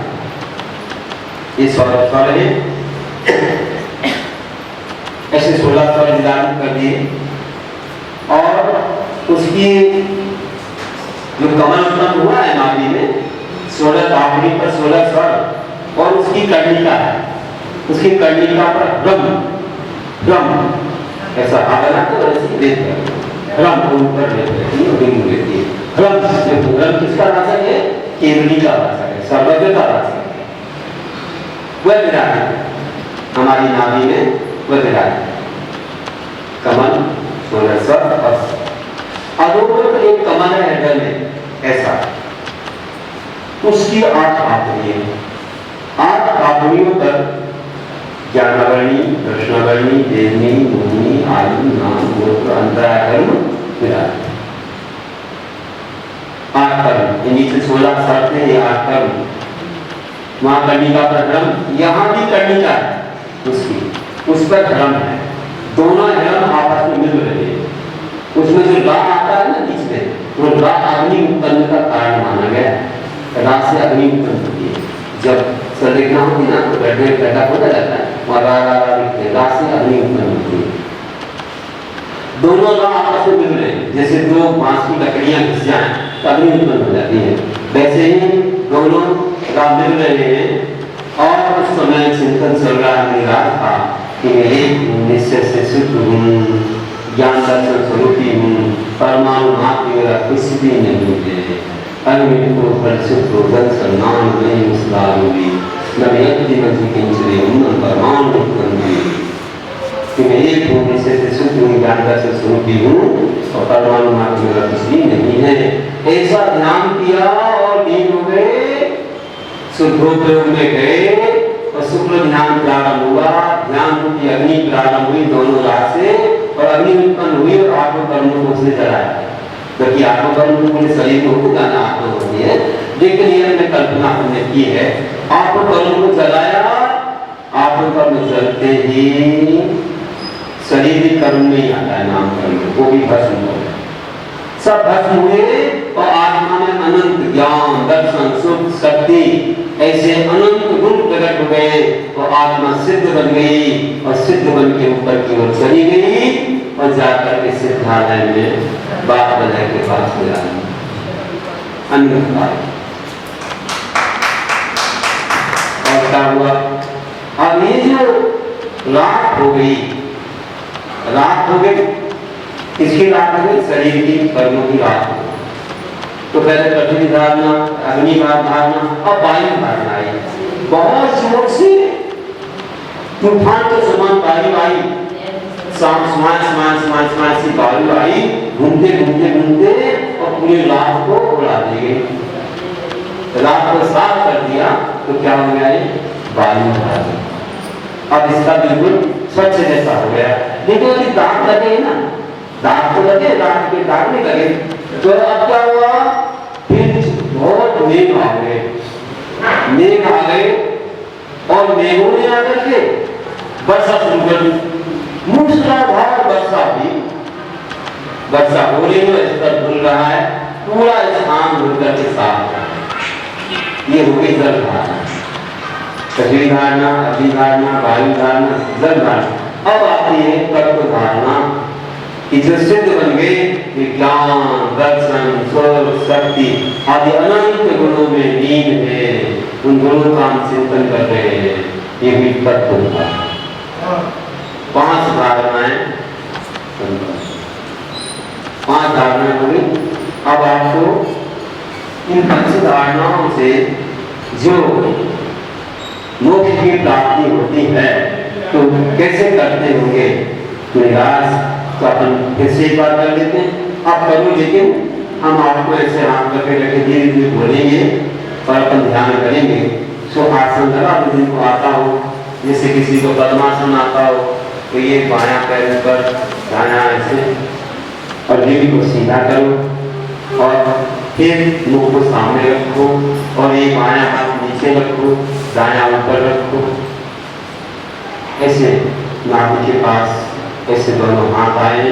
ये स्वर है, ऐसे 16 स्वर निर्धारित कर दिए, और उसकी जो कमल उत्पन्न हुआ है नाभि में 16 पापड़ी पर 16 स्वर, और उसकी कर्णिका है, उसकी कर्णिका पर ब्रह्म ऐसा आगना तो ऐसे देख ब्रह्म ऊपर लेती है। ब्रह्म किसका वाचक है? केवली का वाचक है, सर्वज्ञ का वाचक है। वह विराट हमारी नाभि में, वह विराट कमल 16 स्वर। अधोमुख एक कमल है हृदय में ऐसा, उसकी 8 पापड़ियां, 8 पापड़ियों पर ज्ञानावरणी, कृष्णावरणी, देवनी, मुनि, आयु, नाम, गोत्र, अंतराय कर्म विराट। 8 कर्म, नीचे 16 शर्त है, ये 8 कर्म। वहां कर्णिका पर धर्म, यहां भी कर्णिका है उसकी, उस पर धर्म है। दोनों धर्म आपस में मिल रहे हैं। उसमें जो रा आता है ना बीच में, वो रा अग्नि उत्पन्न का कारण माना गया है। रा से अग्नि उत्पन्न होती है। जब सर देखना होगी ना तो गड्ढे पैदा होता जाता है, वहां रा लिखते हैं, रा से अग्नि उत्पन्न होती है। दोनों रा आपस में मिल रहे हैं। जैसे दो बांस की लकड़ियां घिस जाएं तो अग्नि उत्पन्न हो जाती है, वैसे ही दोनों रा मिल रहे हैं। और उस समय चिंतन चल रहा है था कि मैं एक निश्चय से शुद्ध हूँ, ज्ञान दर्शन स्वरूपी हूँ, परमाणु मात्र मेरा कुछ भी नहीं है। अनमित को परिचित को दर्शन नाम नहीं मुस्लाऊंगी, न व्यक्ति न जिकिंचरे उन्नत परमाणु उत्पन्न कि मैं एक हूँ, निश्चय से शुद्ध हूँ, ज्ञान दर्शन स्वरूपी हूँ, और परमाणु मात्र मेरा कुछ भी नहीं है। ऐसा ध्यान किया और लीन हो गए, शुद्धोपयोग में गए, और शुक्ल ध्यान प्रारंभ हुआ। ध्यान की अग्नि प्रारंभ हुई दोनों राह से, और अग्नि उत्पन्न हुई और आत्मकर्म को उसने जलाया। क्योंकि आत्मकर्म को पूरे शरीर को होगा ना, आत्मा होती है, लेकिन ये हमने कल्पना हमने की है। आत्मकर्म को जलाया, आत्मकर्म जलते ही शरीर कर्म नहीं आता है, नाम कर्म वो भी भस्म हो गया, सब भस्म हुए। और आत्मा में अनंत ज्ञान दर्शन सुख शक्ति ऐसे अनंत गुण प्रकट हो गए, तो आत्मा सिद्ध बन गई, और सिद्ध बन के ऊपर की ओर चली गई, और जाकर के सिद्धालय में बाप दादा के पास मिला अन्य। और क्या हुआ? अब ये जो रात हो गई, किसकी रात हो गई? शरीर की कर्मों की रात हो गई। तो पहले पृथ्वी धारणा, अग्नि धारणा, अब वायु धारणा आई। बहुत जोर से तूफान के समान वायु आई, समाज सी वायु आई, घूमते और पूरी रात को उड़ा दी गई। रात को साफ कर दिया तो क्या हो गया? वायु धारणा। अब इसका बिल्कुल स्वच्छ जैसा हो गया। लेकिन अभी दांत लगे ना, दांत तो लगे, दांत के दाग नहीं लगे, तो अब क्या हुआ? फिर बहुत मेघ आ गए, और मेघों ने आकर के वर्षा शुरू कर दी, मूसलाधार वर्षा हुई, वर्षा हो रही है, स्तर खुल रहा है, पूरा स्थान मिलकर के साफ है। ये हो गई जल धारणा, शरीर धारणा, अग्नि धारणा, वायु धारणा, जल धारणा। अब आती है तत्व धारणा कि जो सिद्ध बन गए विज्ञान, दर्शन, स्वर, शक्ति आदि अनंत गुणों में लीन है, उन गुणों का हम चिंतन कर रहे हैं। ये भी तत्व धारणा। 5 धारणाएं, 5 धारणाएं होगी। अब आपको इन 5 धारणाओं से जो मोक्ष की प्राप्ति होती है तो कैसे करते होंगे निराश, तो अपन फिर से एक बार कर लेते हैं। आप करो, लेकिन हम आपको ऐसे हाथ करके रखे धीरे धीरे बोलेंगे और अपन ध्यान करेंगे। सो आसन लगा जिनको आता हो, जैसे किसी को पद्मासन आता हो तो ये बायां पैर ऊपर, दायां ऐसे, और जीभ को सीधा करो और फिर मुख को सामने रखो और ये बायां हाथ नीचे रखो, दायां ऊपर रखो, ऐसे नाभि के पास ऐसे दोनों हाथ आए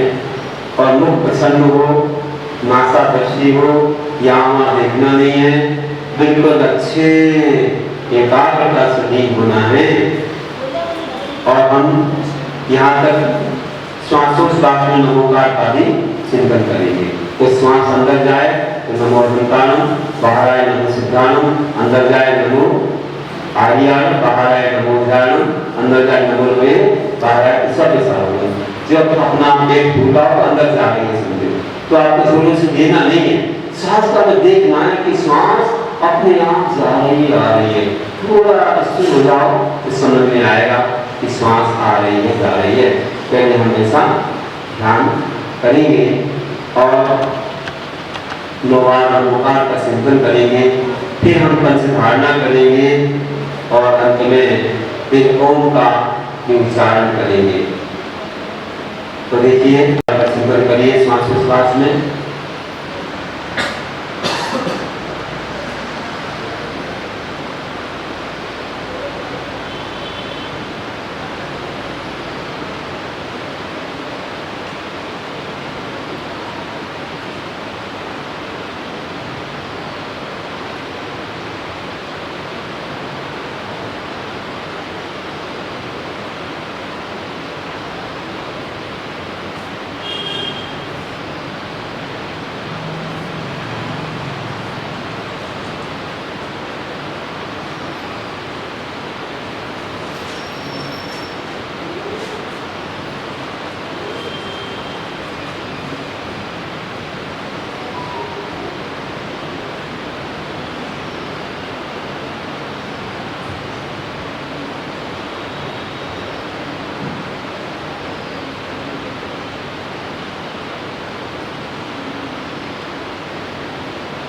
और मुख प्रसन्न हो, नासा दृष्टि हो, यहाँ वहाँ देखना नहीं है, बिल्कुल अच्छे एकाग्रता से नहीं होना है। और हम यहाँ तक श्वासोच्छ्वास में नमोकार आदि चिंतन करेंगे। तो श्वास अंदर जाए तो नमो अनंतानम, बाहर आए नमो सिद्धानम, अंदर जाए नमो आर्यान, बाहर आए नमो ध्यानम, अंदर जाए नमो वे, बाहर आए, सब ऐसा होगा। जब अपना पेट फूला हो अंदर जा रही है समझो, तो आपको जोरों से देना नहीं है, श्वास का में देखना है कि श्वास अपने आप जा रही आ रही है। थोड़ा स्थिर हो जाओ तो समझ में आएगा कि श्वास आ रही है जा रही है। पहले हमेशा ध्यान करेंगे और नमोकार का चिंतन करेंगे, फिर हम पंच धारणा करेंगे और अंत में फिर ओम का उच्चारण करेंगे। तो देखिए चिंतन करिए श्वासोच्छ्वास में।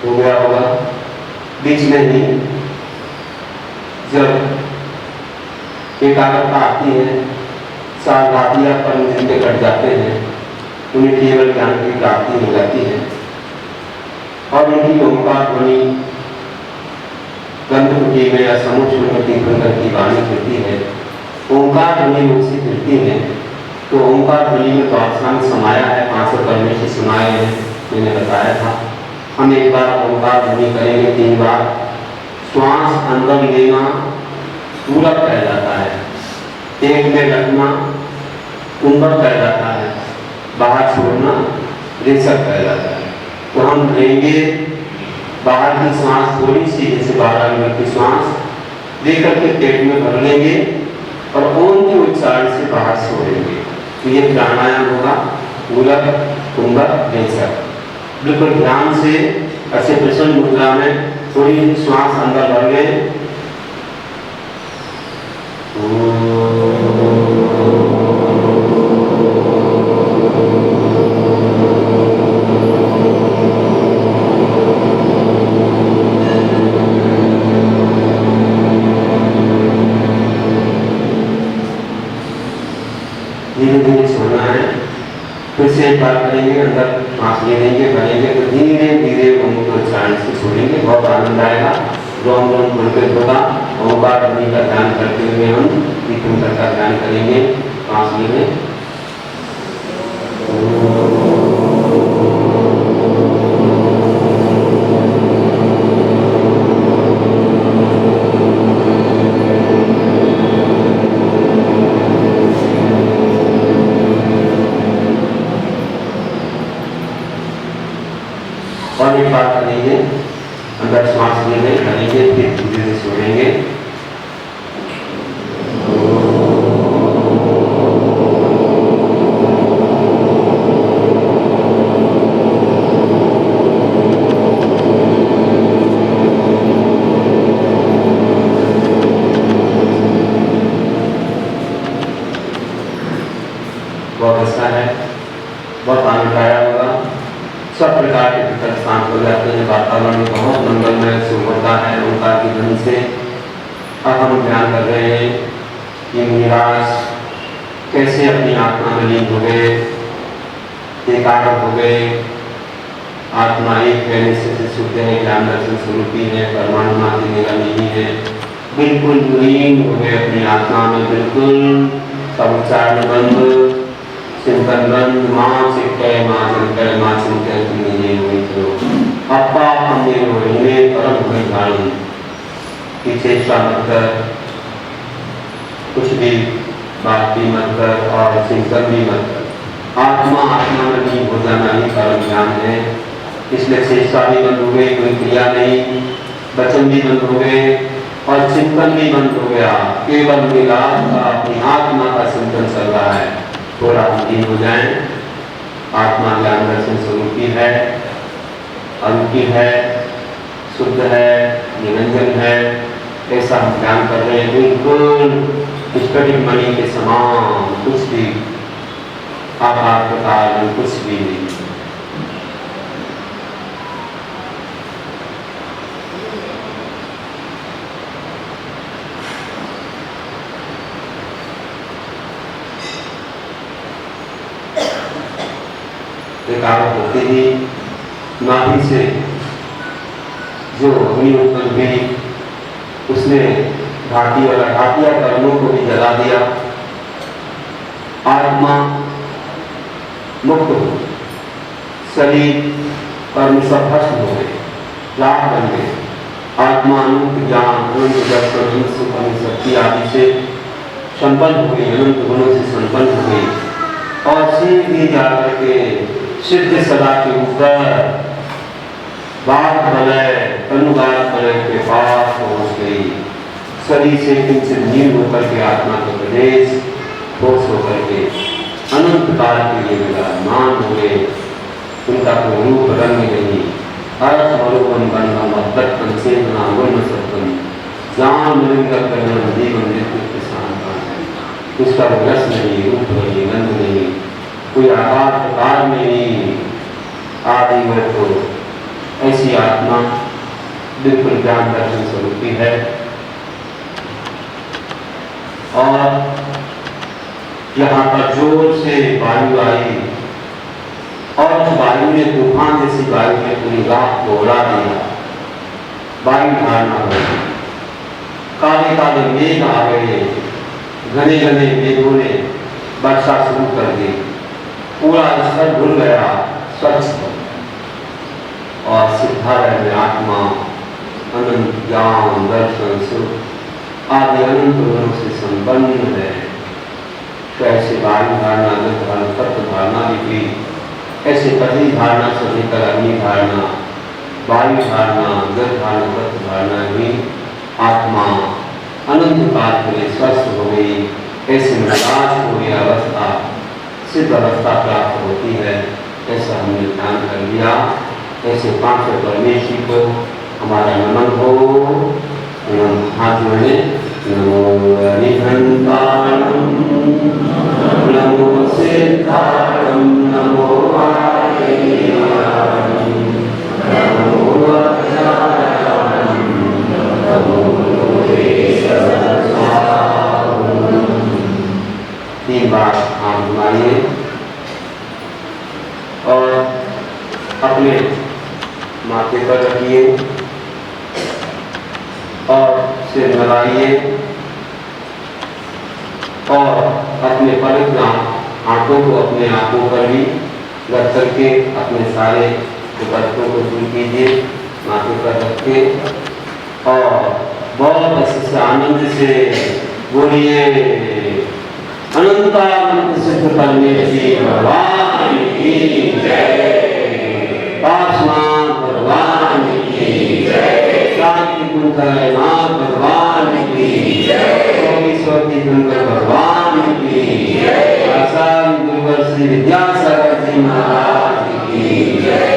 हो गया होगा। बीच में ही जब एकाग्रता आती है, 4 वादियाँ पर जिनके कट जाते हैं, उन्हें केवल ज्ञान की प्राप्ति हो जाती है और उनकी ओंकार ध्वनि गंधमुखी में या समुद्र की वाणी फिरती है। ओंकार ध्वनि मुख से फिरती है तो ओंकार ध्वनि में प्रार्थना में समाया है, 500 परमेश्वर समाये हैं, मैंने बताया था। हम एक बार ओंकार ध्वनि करेंगे 3 बार। श्वास अंदर लेना पूरा कह जाता है, पेट में रखना कुंभक कह जाता है, बाहर छोड़ना रेचक कह जाता है। तो हम लेंगे बाहर की सांस थोड़ी सी, जैसे 12 मिनट की सांस लेकर के पेट में भर लेंगे और ओम के उच्चारण से बाहर छोड़ेंगे। तो ये प्राणायाम होगा पूरक, कुंभक, रेचक। बिल्कुल ध्यान से अच्छे प्रसन्न मुद्रा में थोड़ी श्वास अंदर भर गए। धीरे धीरे छोड़ना है, फिर से एक बार करेंगे, अंदर सांस ले लेंगे, भरेंगे, तो धीरे धीरे ओम को उच्चारण से छोड़ेंगे। बहुत आनंद आएगा, रोम रोम पुलकित होगा। ओंकार ध्वनि का ध्यान करते हुए हम तीर्थंकर का ध्यान करेंगे। सांस लेंगे, और एक बात करेंगे, अंदर श्वास लेंगे, करेंगे, फिर धीरे धीरे छोड़ेंगे। बहुत अच्छा है, बहुत आनंद आया होगा। सब प्रकार के विकल्प शांत हो जाते हैं, वातावरण बहुत मंगलमय से होता है ओंकार की ध्वनि से। अब हम ध्यान कर रहे हैं कि निराश कैसे अपनी आत्मा में लीन हो गए, एकाग्र हो गए। आत्मा एक पहले से शुद्ध है, ज्ञान दर्शन स्वरूपी है, परमाणु मात्र निगम नहीं है, बिल्कुल लीन हो गए अपनी आत्मा में। बिल्कुल सब उच्चारण बंद, चिंतन बंद, माँ चिंतय माँ चिंतय माँ चिंतय तुमने हुई तो अपा हमने रोहिणे परम हुई धारण। पीछे मत कर, कुछ भी बात भी मत कर और चिंतन भी मत कर। आत्मा आत्मा में नहीं हो जाना ही परम ज्ञान है। इसलिए चेष्टा भी बंद हो गई, कोई क्रिया नहीं, वचन भी बंद हो गए और चिंतन भी बंद हो गया। केवल मिला अपनी आत्मा का चिंतन चल रहा है। थोड़ा लीन हो जाए। आत्मा ज्ञान दर्शन स्वरूपी है, अरूपी है, शुद्ध है, निरंजन है, ऐसा हम ध्यान कर रहे हैं। बिल्कुल स्फटिक मणि के समान, कुछ भी आकार प्रकार कुछ भी नहीं। एकाग्र होते ही नाभि से जो अग्नि उत्पन्न हुई, उसने घाटी और घाटिया कर्मों को भी जला दिया। आत्मा मुक्त हो, शरीर कर्म सब भस्म हो गए, लाभ बन गए। आत्मा अनंत ज्ञान, अनंत दर्शन, सुख, अनंत शक्ति आदि से संपन्न हो गई, अनंत गुणों से संपन्न हो गई और सीधी जाकर के सिद्ध सदा के ऊपर बात बलय अनुगात बलय के पास पहुंच गई। शरीर से किंचित नील होकर के आत्मा के प्रदेश ठोस होकर के अनंत काल के लिए विराजमान हो गए। उनका कोई रूप रंग नहीं, अर्थ मरुवन बन मद्दत्तन चेतना वर्ण सत्तन जान निरंतर करना जीवन नेतृत्व शांत। उसका रस नहीं, रूप नहीं, गंध नहीं, कोई आकार प्रकार नहीं आदि में। तो ऐसी आत्मा बिल्कुल ज्ञान दर्शन स्वरूपी है। और यहाँ पर जोर से वायु आई और उस वायु ने तूफान जैसी वायु ने पूरी रात को उड़ा दिया। वायु धारणा हो, काले काले मेघ आ गए, घने घने मेघों ने वर्षा शुरू कर दी। पूरा स्थल भूल गया, स्वच्छ और सिद्धार्थ में आत्मा अनंत ज्ञान दर्शन सुख आदि अनंत गुणों से संपन्न है। कैसे वायु धारणा, जल धारणा, तत्व धारणा भी हुई, ऐसे पहली धारणा से लेकर अग्नि धारणा, वायु धारणा, जल धारणा, तत्व धारणा हुई। आत्मा अनंत काल के लिए स्वस्थ हो गई। ऐसे निराश हो गई अवस्था सिद्ध अवस्था प्राप्त होती है। ऐसा हमने ध्यान कर लिया। ऐसे पांचों परमेश्वरी को हमारा नमन हो। हाथ जोड़े, नमो निरंकारं नमो सिद्धार्थं नमो आर्यां नमो अज्ञानं नमो लोकेशं। तीन बार हाथ घुमाइए और अपने माथे पर रखिए और सिर लगाइए और अपने पवित्र आंखों को अपने आंखों पर भी रख करके अपने सारे दुपट्टों को दूर कीजिए, माथे पर रख के और बहुत अच्छे से आनंद से बोलिए अनंतानंद सिद्ध परमेश्वरी भगवान की जय, पार्श्वनाथ भगवान की जय, शांति कुंठनाथ भगवान की जय, ईश्वरी शंकर भगवान की जय, आचार्य गुरुवर श्री विद्यासागर जी महाराज की जय।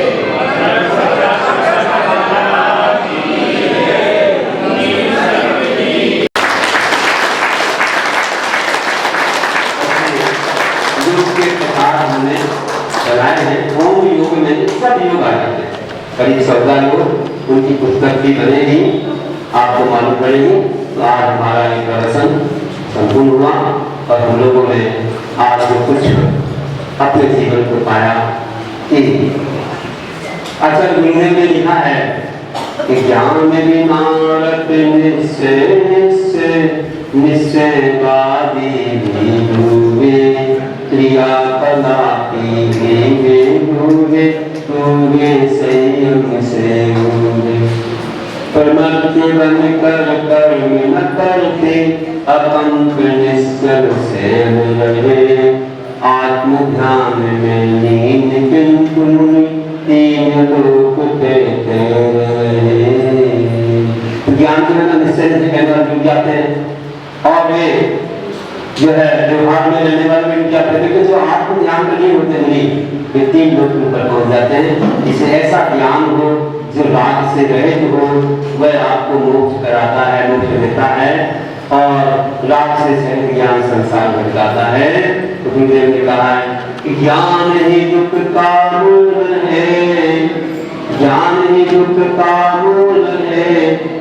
हमने चलाए हैं ओम योग में सब योग आ जाते हैं, करीब 14 योग, उनकी पुस्तक भी बनेगी, आपको मालूम पड़ेगी। तो आज हमारा ये प्रदर्शन संपूर्ण हुआ और हम लोगों ने आज जो कुछ अपने जीवन को पाया कि आचार्य गुरुदेव ने लिखा है कि ज्ञान में विनारत निश्चय निश्चय निश्चयवादी हुए क्रिया कलापी हुए हुए संयम से हुए प्रमत्ति बन कर कर्म न करते अपंक निश्चल से रहे आत्म ध्यान में लीन किंतु तीन लोक कहते रहे। ज्ञान के बिना निश्चय से कहना जुट जाते हैं और वे जो है व्यवहार में रहने वाले में क्या करते हैं, जो आत्म ध्यान में नहीं होते नहीं वे तीन लोक पर पहुंच जाते हैं। इसे ऐसा ज्ञान हो जो राग से रहित हो, वह आपको मोक्ष कराता है, मोक्ष देता है और राग से सहित ज्ञान संसार भर जाता है। तो गुरुदेव ने कहा है कि ज्ञान ही दुख का मूल है, ज्ञान ही दुख का मूल है,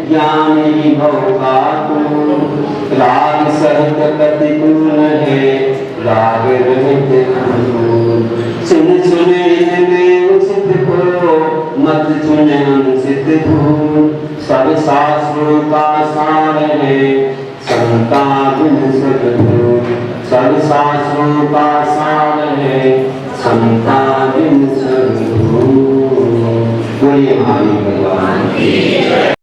ज्ञान ही भव का कुल, राग सहित प्रतिकूल है, राग रहित कुल। सुन सुने इनमें उचित हो, मत चुने अनुचित हो, सब शास्त्रों का सार है, संता बिन सद्गुरु, सब शास्त्रों का सार है, संता बिन सद्गुरु। बोलिए महावीर भगवान की।